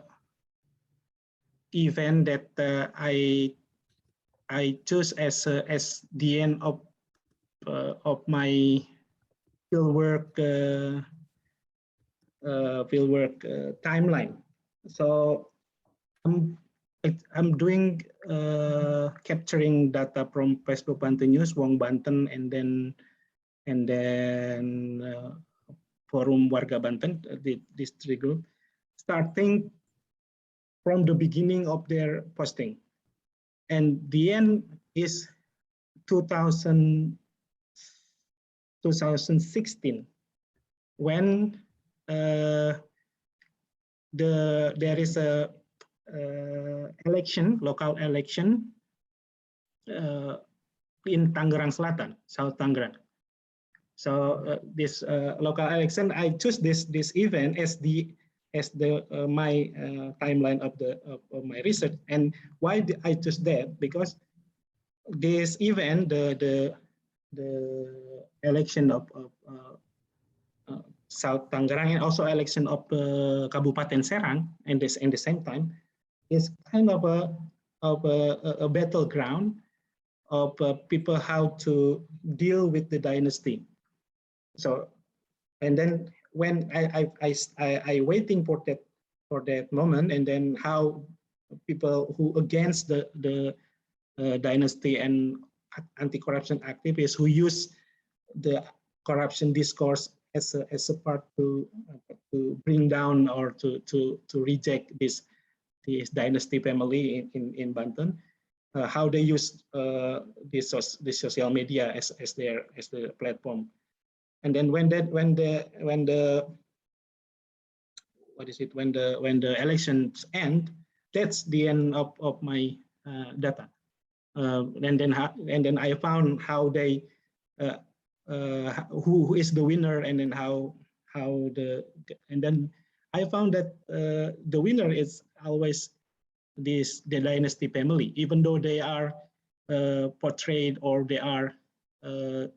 event that I chose as the end of my fieldwork timeline. So I'm doing capturing data from Facebook Banten News, Wong Banten, and then Forum Warga Banten, these three groups, starting from the beginning of their posting, and the end is 2016, when there is a local election in Tangerang Selatan, South Tangerang. So this local election, I choose this event as my timeline of my research. And why did I choose that? Because this event, the election of South Tangerang, and also election of Kabupaten Serang, and this in the same time, is kind of a battleground of people how to deal with the dynasty. So, and then when I waiting for that moment, and then how people who against the dynasty and anti-corruption activists who use the corruption discourse as a part to bring down or to reject this dynasty family in Banten, how they use this social media as their platform. And then when the elections end, that's the end of my data. And then I found how they who is the winner, and then and then I found that the winner is always the dynasty family, even though they are portrayed, or they are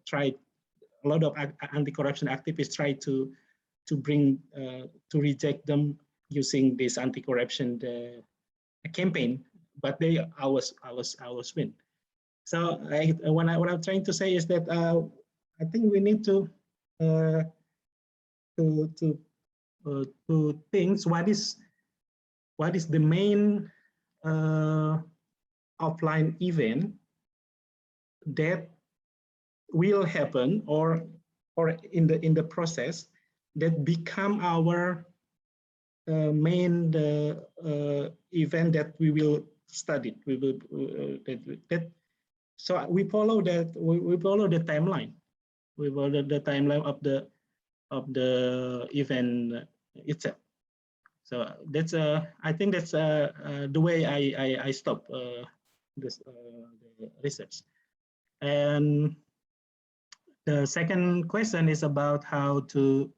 tried. A lot of anti-corruption activists try to bring to reject them using this anti-corruption campaign, but they always win. So what I'm trying to say is that I think we need to think what is what is the main offline event that will happen or in the process that become our main event that we will study. We will so we follow that. We follow the timeline. We follow the timeline of the event itself. So that's I think that's the way I stop this the research. And the second question is about how to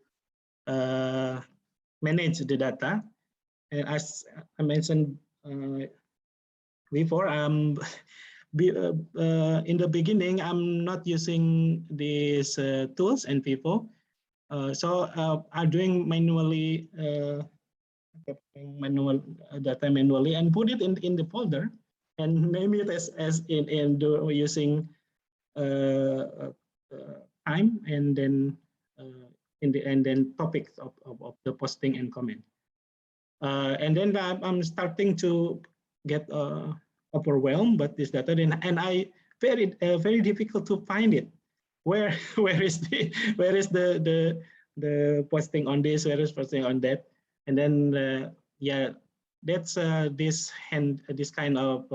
manage the data. And as I mentioned before, in the beginning, I'm not using these tools and people. So I'm doing manually data manually and put it in the folder and name it as using time and then topics of the posting and comment. And then I'm starting to get overwhelmed by this data, and I very difficult to find it. Where is the posting on this? Where is posting on that? And then yeah, that's this kind of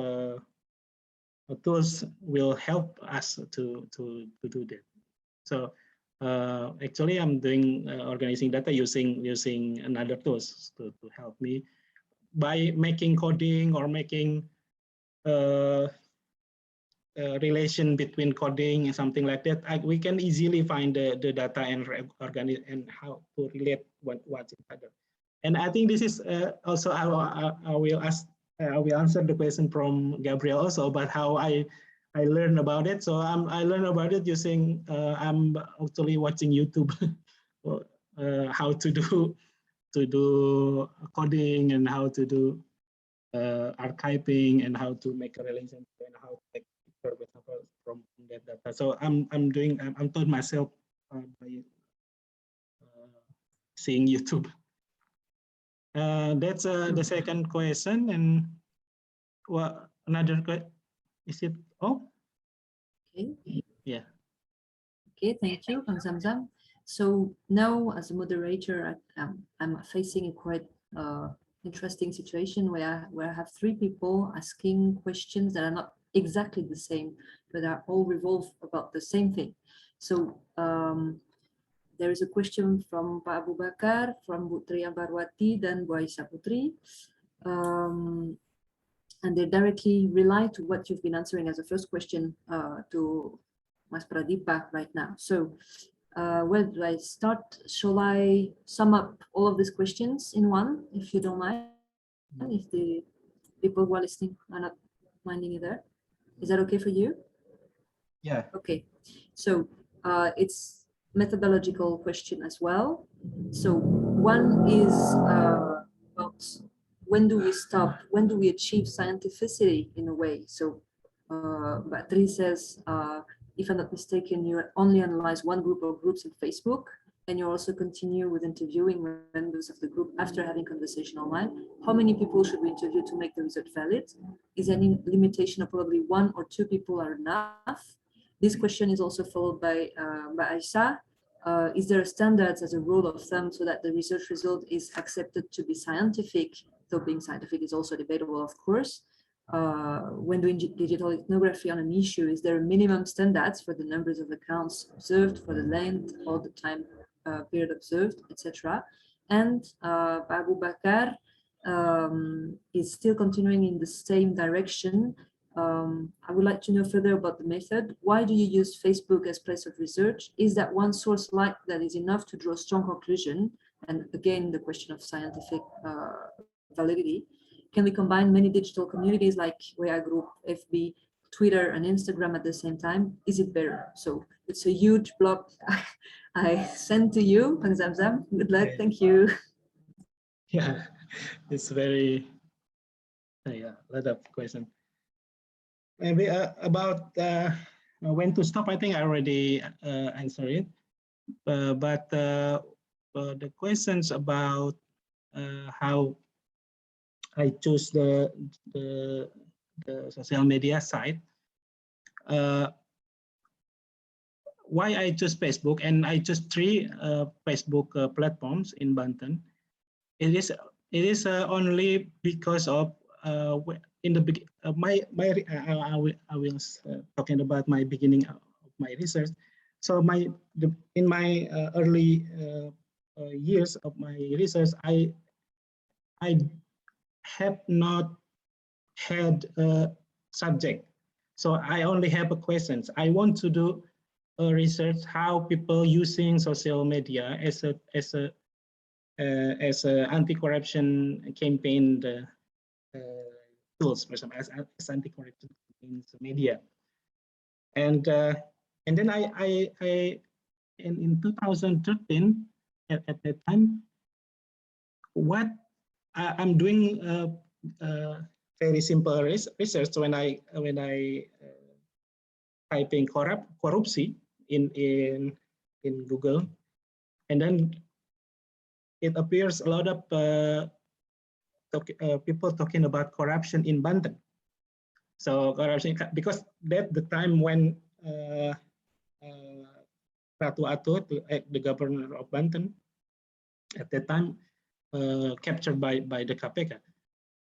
tools will help us to do that. So actually, I'm doing organizing data using another tools to help me by making coding or making relation between coding and something like that. We can easily find the data and organize and how to relate what's in other. And I think this is also I will answer the question from Gabriel also about how I learned about it. So I learned about it using I'm actually watching YouTube how to do coding and how to do archiving and how to make a relation and how to take picture from that data. So I'm taught myself by seeing YouTube. That's the second question. And what another question? Is it all? Okay. Yeah. Okay, thank you, Kang Zamzam. So now, as a moderator, I'm facing a quite interesting situation where I have three people asking questions that are not exactly the same, but are all revolve about the same thing. So there is a question from Pak Abu Bakar, from Bu Triya Barwati, dan Bu Aisyah Putri. And they directly relate to what you've been answering as a first question to Mas Pradipa right now. So where do I start? Shall I sum up all of these questions in one, if you don't mind? If the people who are listening are not minding either. Is that okay for you? Yeah. Okay. So it's methodological question as well. So one is about when do we stop? When do we achieve scientificity in a way? So Batri says, if I'm not mistaken, you only analyze one group or groups in Facebook, and you also continue with interviewing members of the group after having conversation online. How many people should we interview to make the result valid? Is there any limitation of probably one or two people are enough? This question is also followed by Aisha. Is there a standard as a rule of thumb so that the research result is accepted to be scientific, though being scientific is also debatable, of course. When doing digital ethnography on an issue, is there a minimum standards for the numbers of accounts observed, for the length or the time period observed, etc. And Abu Bakar is still continuing in the same direction. I would like to know further about the method. Why do you use Facebook as place of research? Is that one source light that is enough to draw a strong conclusion? And again, the question of scientific validity. Can we combine many digital communities like WA Group, FB, Twitter, and Instagram at the same time? Is it better? So it's a huge block I sent to you, Kang Zamzam. Good luck. Thank you. Yeah, it's very a lot of questions. Maybe about when to stop, I think I already answered it. But the questions about how I choose the social media site. Why I choose Facebook, and I choose 3 Facebook platforms in Banten. It is only because of in the I will talking about my beginning of my research. So in my early years of my research, I have not had a subject, so I only have a questions. I want to do a research how people using social media as a anti-corruption campaign tools, for example, as anti-corruption campaigns media. And then I in 2013 at that time, what I'm doing very simple research when I typing corruption in Google, and then it appears a lot of people talking about corruption in Banten. So corruption, because that's the time when Ratu Atut, the governor of Banten, at that time captured by the KPK,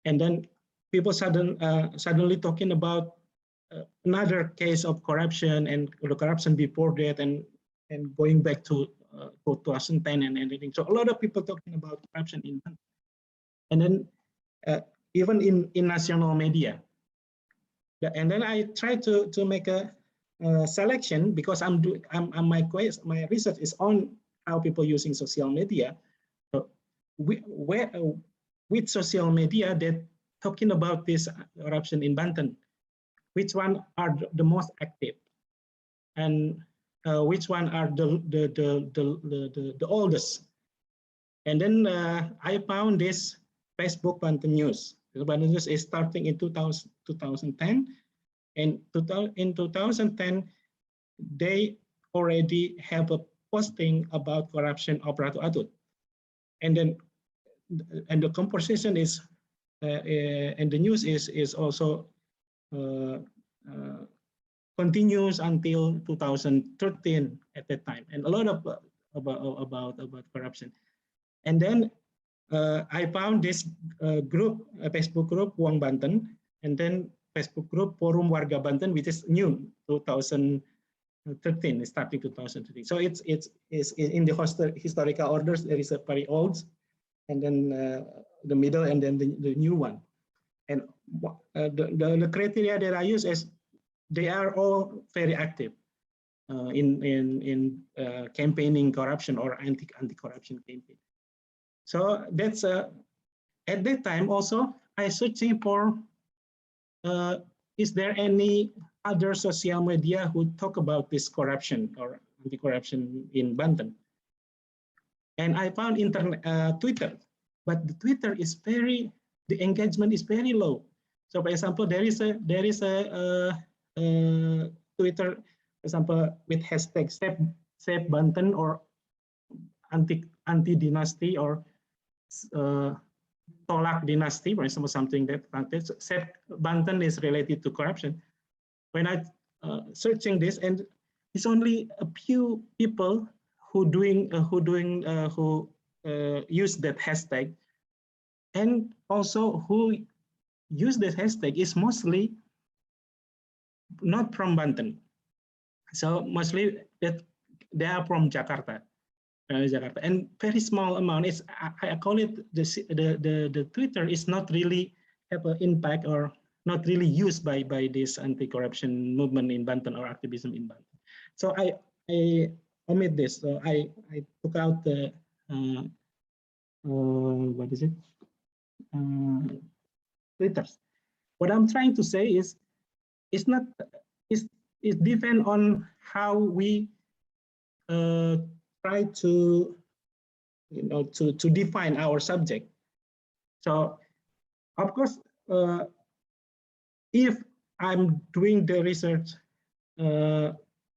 and then people suddenly talking about another case of corruption and the corruption before that, and going back to 2010 and everything. So a lot of people talking about corruption in Banten, and then even in national media. And then I try to make a selection, because my research is on how people using social media. So with social media that talking about this corruption in Banten, which one are the most active, and which one are the oldest. And then I found this Facebook Banten News. The Banten News is starting in 2010, and in 2010 they already have a posting about corruption of Ratu Atut, and then the composition is and the news is also continues until 2013 at that time, and a lot of about corruption. And then I found this group, a Facebook group Uang Banten, and then Facebook group Forum Warga Banten, which is new 2013, starting 2013. So it's in the historical orders. There is a very old, and then the middle, and then the new one. And the criteria that I use is they are all very active in campaigning corruption or anti-corruption campaign. So that's at that time also I searching for is there any other social media who talk about this corruption or anti-corruption in Banten, and I found Twitter, but the Twitter is the engagement is very low. So for example, there is a Twitter, for example, with hashtag Save Banten or anti dynasty or Tolak dynasty, for example, something that Save Banten is related to corruption. When I searching this, and it's only a few people who use that hashtag, and also who use that hashtag is mostly not from Banten. So mostly that they are from Jakarta, and very small amount. Is I call it the Twitter is not really have an impact or not really used by this anti-corruption movement in Banten or activism in Banten. So I omit this. So I took out the what is it? Twitters. What I'm trying to say is, it depends on how we try to define our subject. So of course, if I'm doing the research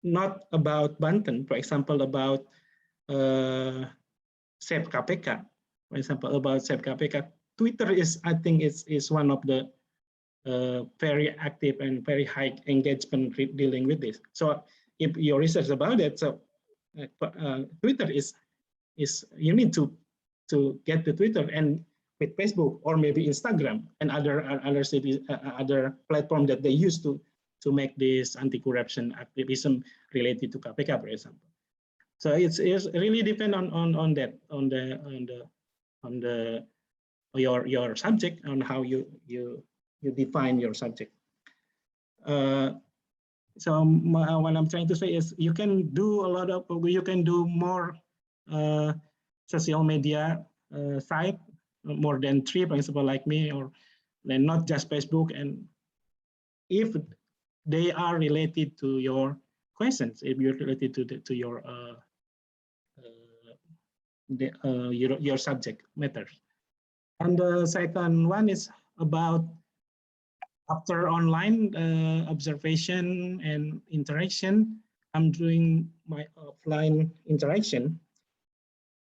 not about Banten, for example, about Save KPK, for example, about Save KPK Twitter is, I think, is one of the very active and very high engagement dealing with this. So if your research about it, so Twitter is you need to get the Twitter and with Facebook or maybe Instagram and other platform that they use to make this anti-corruption activism related to KPK, for example. So it's really depend on that your subject, on how you define your subject. So what I'm trying to say is you can do more social media site, more than 3, for example, like me, or then not just Facebook, and if they are related to your questions, if you're related to your subject matter. And the second one is about after online observation and interaction, I'm doing my offline interaction,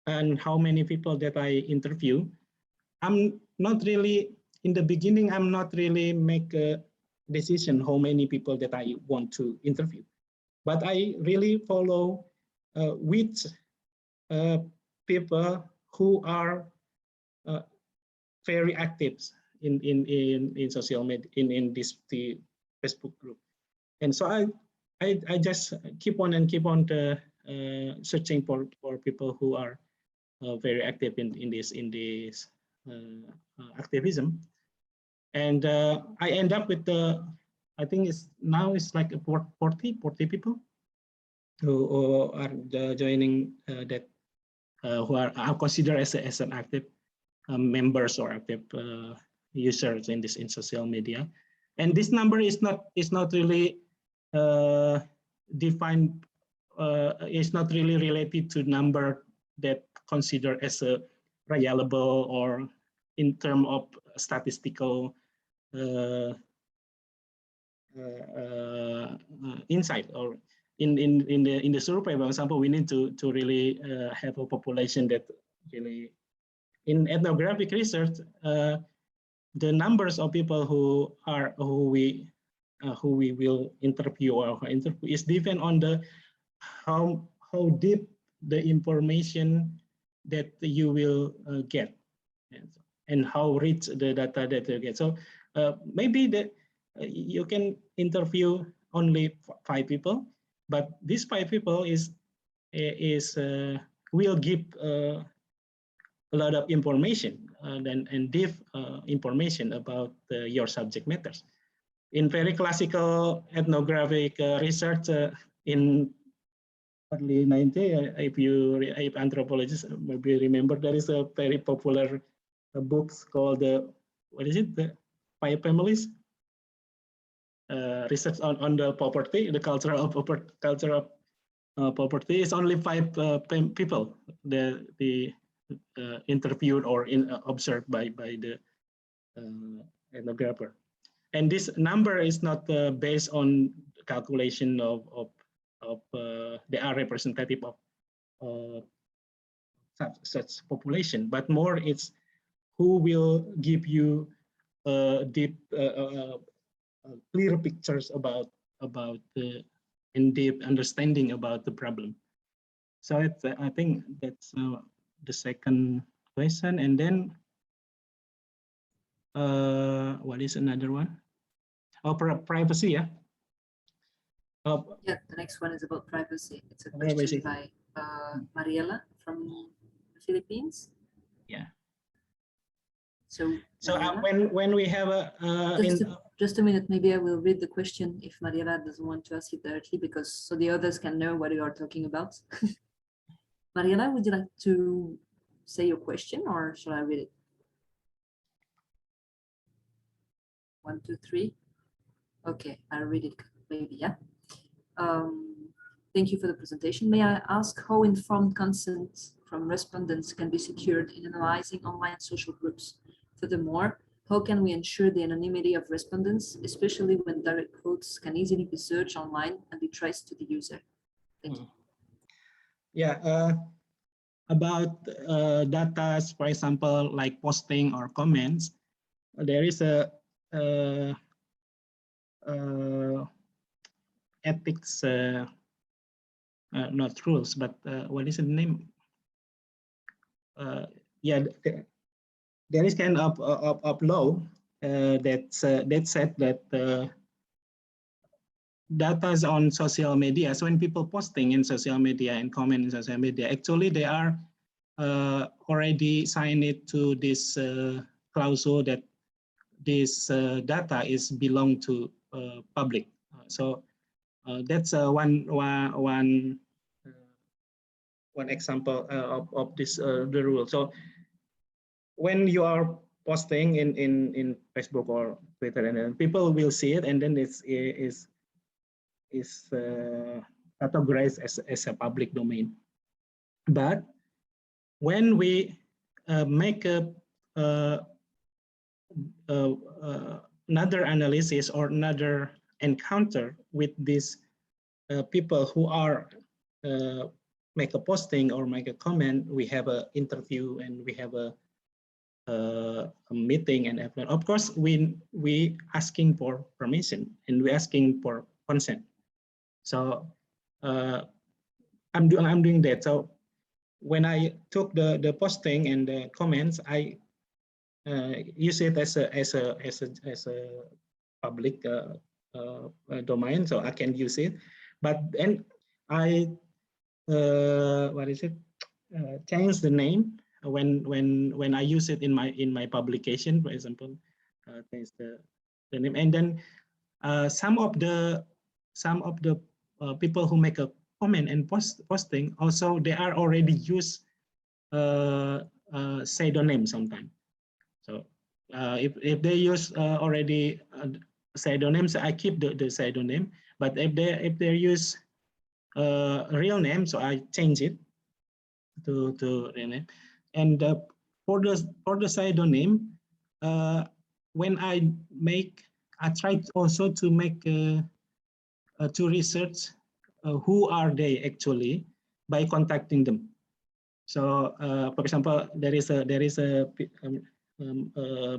and how many people that I interview. I'm not really, in the beginning, I'm not really make a decision how many people that I want to interview, but I really follow which people who are very active in social media, in this the Facebook group. And so I just keep on searching for people who are very active in this activism. And I end up with I think now it's like 40 people who are joining that who are considered as an active members or active users in social media. And this number is not really defined. It's not really related to number that considered as a reliable or in terms of statistical insight, or in the survey, for example, we need to really have a population that really, in ethnographic research, the numbers of people who we will interview is depend on the how deep the information that you will get, and how rich the data that you get. So maybe that you can interview only 5 people, but these 5 people will give a lot of information and deep information about your subject matters. In very classical ethnographic research in early 90s, if anthropologists maybe remember, there is a very popular book called the 5 Families. Research on the poverty, the culture of poverty is only 5 people the interviewed or observed by the ethnographer, and this number is not based on calculation of they are representative of such population, but more it's who will give you deep clear pictures about the in-depth understanding about the problem. So I think that's the second question. And then what is another one? Oh, privacy, yeah. Yeah, the next one is about privacy. It's a question by Mariela from the Philippines. Yeah. So when we have a just a minute, maybe I will read the question if Mariela doesn't want to ask it directly, because so the others can know what you are talking about. Mariela, would you like to say your question, or shall I read it? 1, 2, 3. Okay, I'll read it maybe, yeah. Thank you for the presentation. May I ask how informed consent from respondents can be secured in analyzing online social groups? Furthermore, how can we ensure the anonymity of respondents, especially when direct quotes can easily be searched online and be traced to the user? Thank you. Yeah, about data, for example, like posting or comments, there is a ethics, not rules, but what is the name? Yeah, there is kind of law that said that data on social media. So when people posting in social media and comment in social media, actually they are already signed it to this clause that this data is belong to public. So that's one example of this the rule. So when you are posting in Facebook or Twitter, and then people will see it, and then it's categorized as a public domain. But when we make another analysis or another encounter with these people who are make a posting or make a comment, we have an interview and we have a meeting, and of course we asking for permission and we asking for consent. So I'm doing that. So when I took the posting and the comments, I use it as a public domain, so I can use it. But then I change the name when I use it in my publication, for example, change the name, and then some of the people who make a comment and posting also, they are already use pseudonym sometimes. So if they use already pseudonyms, I keep the pseudonym. But if they use real name, so I change it to real name. And for the pseudonym, when I try also to make to research who are they actually by contacting them. So, for example, there is a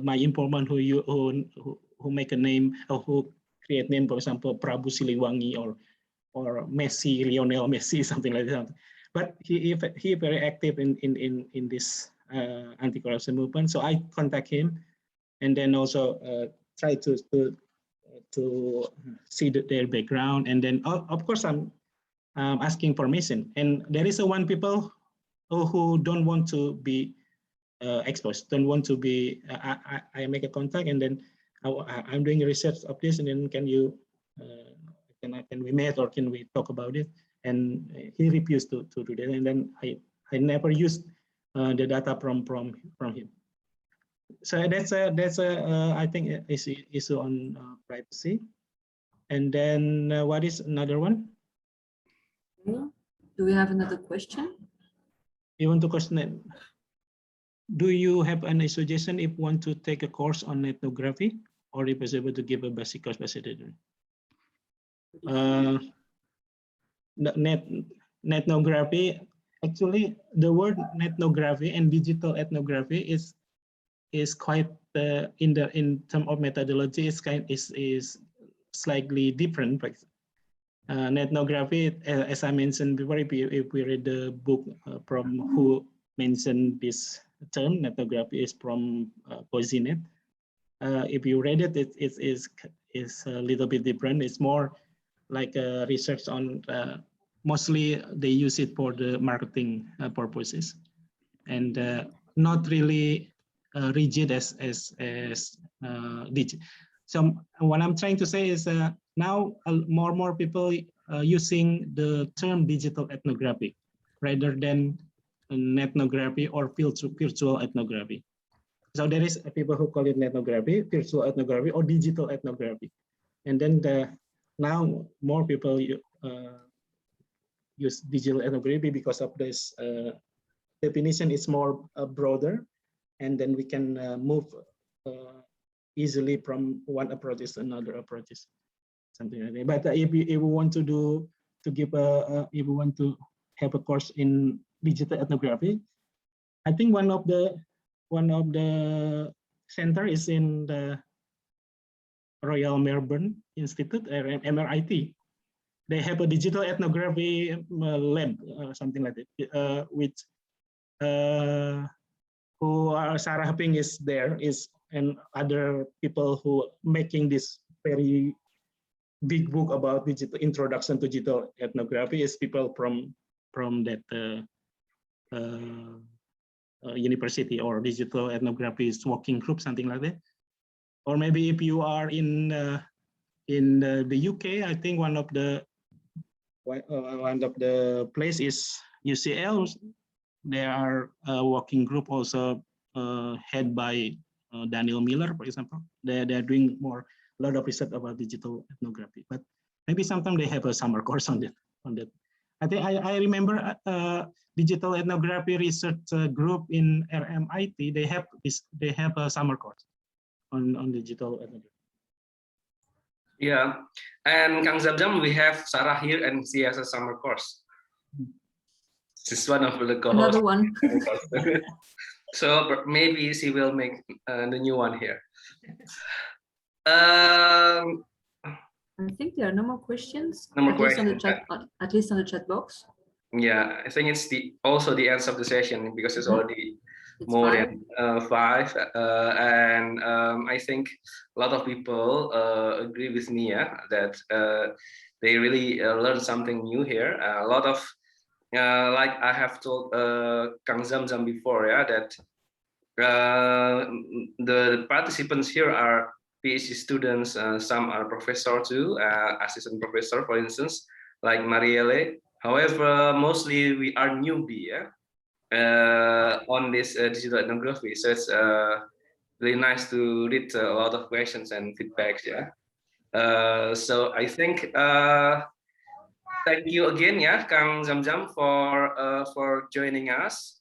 my informant who make a name or who create name, for example, Prabu Siliwangi or Messi, Lionel Messi, something like that. But he very active in this anti-corruption movement. So I contact him, and then also try to see their background, and then of course I'm asking permission. And there is one people who don't want to be exposed, don't want to be. I make a contact, and then I'm doing research of this, and then can you can we meet or can we talk about it? And he refused to do that, and then I never used the data from him. So that's I think issue on privacy. And then what is another one? Do we have another question? You want to question it? Do you have any suggestion if want to take a course on ethnography, or if it's able to give a basic course basically? Ethnography, actually the word ethnography and digital ethnography is quite in terms of methodology is slightly different. Ethnography, as I mentioned before, if we read the book from who mentioned this term, ethnography is from Kozinet. If you read it, it is a little bit different. It's more like research on, mostly they use it for the marketing purposes, and not really rigid as digital. So what I'm trying to say is now more people using the term digital ethnography rather than ethnography or virtual ethnography. So there is people who call it ethnography, virtual ethnography, or digital ethnography. And then now more people use digital ethnography because of this definition is more broader, and then we can move easily from one approach to another approach, something like that. But if we want to if we want to have a course in digital ethnography. I think one of the center is in the Royal Melbourne Institute, MRIT. They have a digital ethnography lab, something like that, which Sarah Ping is there, and other people who making this very big book about digital introduction to digital ethnography is people from that university or digital ethnography working group, something like that. Or maybe if you are in the UK, I think one of the place is UCL. There are a working group also head by Daniel Miller, for example. They are doing a lot of research about digital ethnography. But maybe sometime they have a summer course on that. I think I remember digital ethnography research group in RMIT. They have a summer course on digital ethnography. Yeah, and Kang Zamzam, we have Sarah here, and she has a summer course. She's one of the co-hosts. Another one. So maybe she will make the new one here. I think there are no more questions. No more at least on the chat box. Yeah, I think it's also the end of the session because it's already more than 5, and I think a lot of people agree with me, that they really learned something new here. A lot of like I have told Kang Zamzam before, that the participants here are PhD students, some are professor too, assistant professor, for instance, like Marielle. However, mostly we are newbie on this digital ethnography. So it's really nice to read a lot of questions and feedbacks. So I think thank you again, Kang Zamzam, for joining us.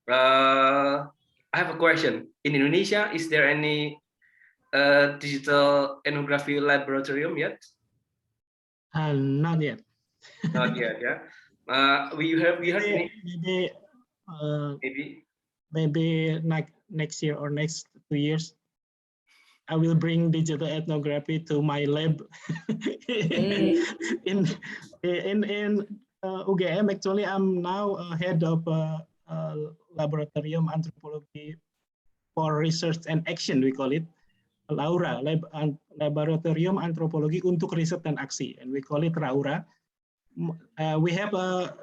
I have a question. In Indonesia, is there any digital ethnography laboratorium yet? Not yet. Not yet, we heard maybe next year or next 2 years. I will bring digital ethnography to my lab in UGM. Actually, I'm now head of laboratorium anthropology for research and action, we call it. LAURA, Laboratorium Antropologi untuk Riset dan Aksi, and we call it RAURA. We have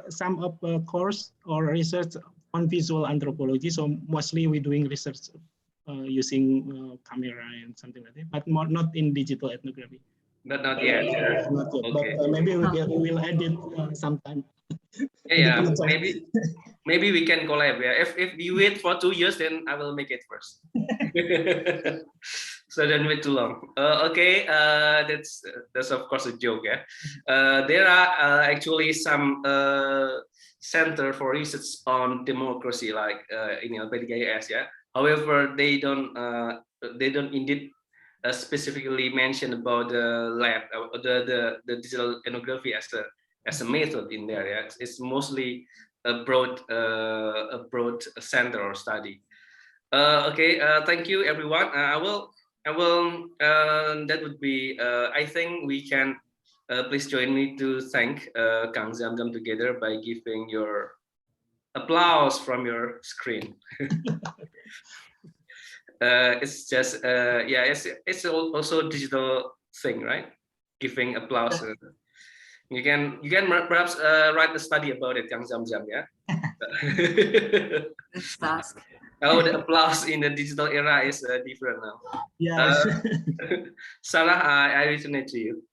some of course or research on visual anthropology, so mostly we're doing research using camera and something like that, but not in digital ethnography. But not yet. Not yet. Okay. But maybe we'll add it sometime. Yeah, maybe we can collab. If you wait for 2 years, then I will make it first. So don't wait too long. Okay, that's of course a joke. There are actually some center for research on democracy, like in PDKS. However, they don't indeed specifically mention about the lab, the digital ethnography as a method in there. It's mostly a broad center or study. Okay, thank you everyone. I will that would be I think we can please join me to thank Kang Zamzam together by giving your applause from your screen. It's just it's also a digital thing, right? Giving applause. You can perhaps write a study about it, Kang Zamzam, Let's task. Oh, the applause in the digital era is different now. Yes. Sarah, I return it to you.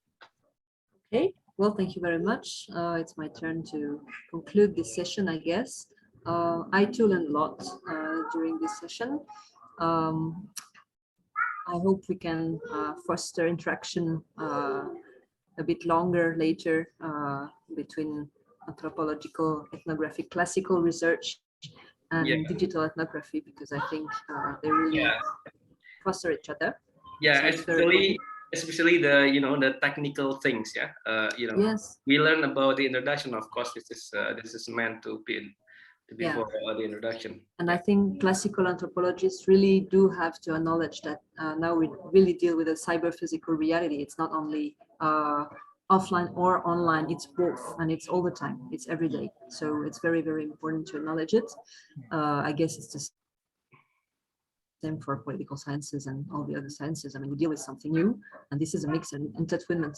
Okay, well, thank you very much. It's my turn to conclude this session, I guess. I too learned a lot during this session. I hope we can foster interaction a bit longer later between anthropological, ethnographic, classical research and digital ethnography, because I think they really foster each other. Yeah, so especially the the technical things. Yes. We learn about the introduction. Of course, this is meant to be before the introduction. And I think classical anthropologists really do have to acknowledge that now we really deal with a cyber-physical reality. It's not only offline or online, it's both, and it's all the time, it's every day. So it's very, very important to acknowledge it. I guess it's the same for political sciences and all the other sciences. I mean, we deal with something new, and this is a mix and intertwinement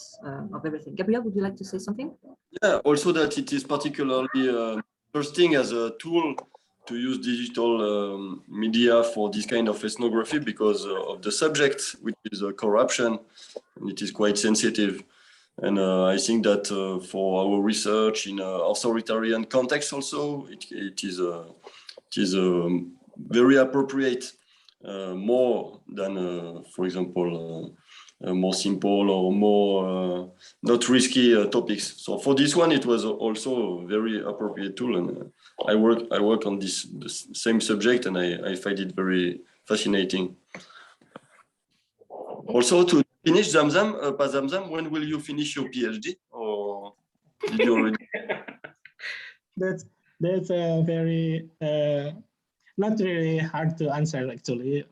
of everything. Gabriel, would you like to say something? Yeah, also that it is particularly interesting as a tool to use digital media for this kind of ethnography because of the subject, which is corruption, and it is quite sensitive. And I think that for our research in authoritarian context also, it is very appropriate, more than, for example, more simple or more not risky topics. So for this one, it was also a very appropriate tool, and I work on the same subject, and I find it very fascinating. Also, to finish, Zamzam, when will you finish your PhD, or did you already? That's a very not really hard to answer actually.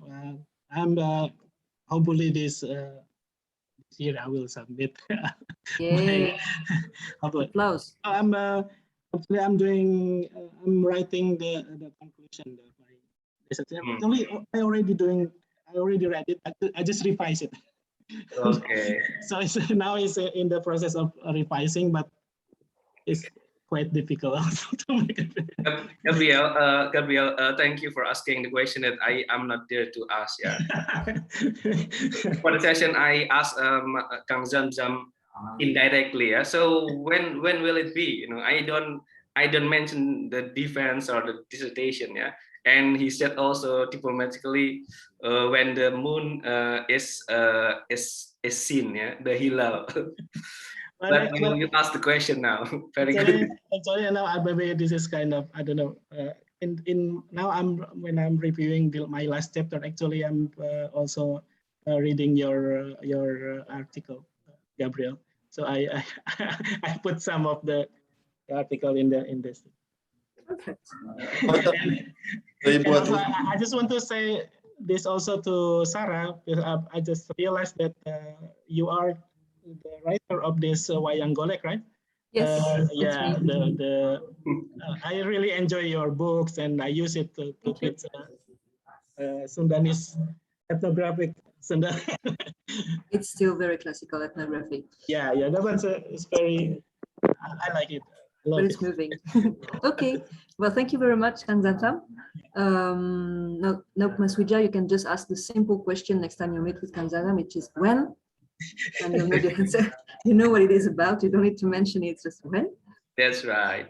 I'm hopefully this year I will submit. Yay! Applause. I'm actually I'm writing the conclusion. Actually, I already read it. I just revised it. Okay. So now it's in the process of revising, but it's quite difficult also to make it. Gabriel, thank you for asking the question that I am not there to ask. Yeah. For the session, I asked Kang Zamzam indirectly. Yeah. So when will it be? You know, I don't mention the defense or the dissertation. Yeah. And he said also diplomatically when the moon is seen. Yeah, the hilal. But you asked the question now. Very good. Actually, now maybe this is kind of, I don't know. Now when I'm reviewing my last chapter. Actually, I'm also reading your article, Gabriel. So I put some of the article in this. Perfect. And also, I just want to say this also to Sarah. I just realized that you are the writer of this Wayang Golek, right? Yes. Yeah. I really enjoy your books, and I use it to teach Sundanese ethnographic. It's still very classical ethnography. Yeah. That one's it's very. I like it. But it's moving. Okay. Well, thank you very much, Kang Zamzam. No, Mas Wija, you can just ask the simple question next time you meet with Kang Zamzam, which is when, and you'll know the answer. You know what it is about. You don't need to mention it. Just when. That's right.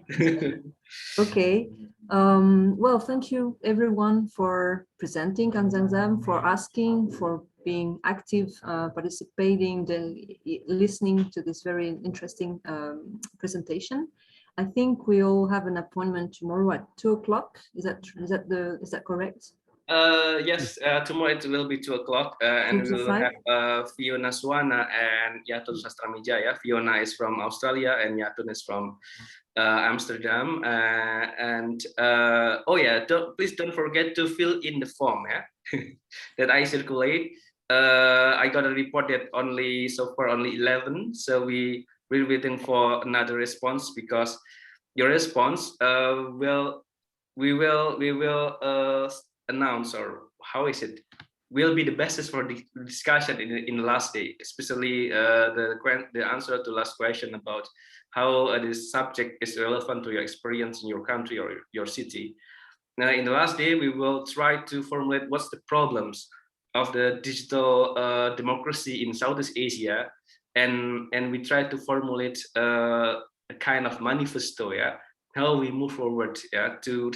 Okay. Well, thank you everyone for presenting, Kang Zamzam, for asking, for being active, participating, listening to this very interesting presentation. I think we all have an appointment tomorrow at 2 o'clock. Is that correct? Yes, tomorrow it will be 2 o'clock, and we will have Fiona Swana and Yatun Sastramija. Yeah, Fiona is from Australia and Yatun is from Amsterdam. Oh yeah, please don't forget to fill in the form. Yeah, that I circulate. I got a report that so far only 11. So we're waiting for another response, because your response we will announce, or how is it, will be the basis for the discussion in the last day, especially the answer to last question about how this subject is relevant to your experience in your country or your city. Now, in the last day, we will try to formulate what's the problems of the digital democracy in Southeast Asia, and we try to formulate a kind of manifesto, yeah, how we move forward, yeah, to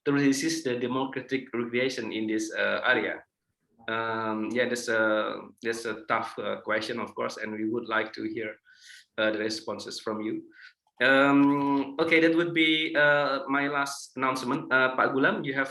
resist the democratic regression in this area. Yeah, that's a tough question, of course, and we would like to hear the responses from you. Okay, that would be my last announcement. Pak Gulam, you have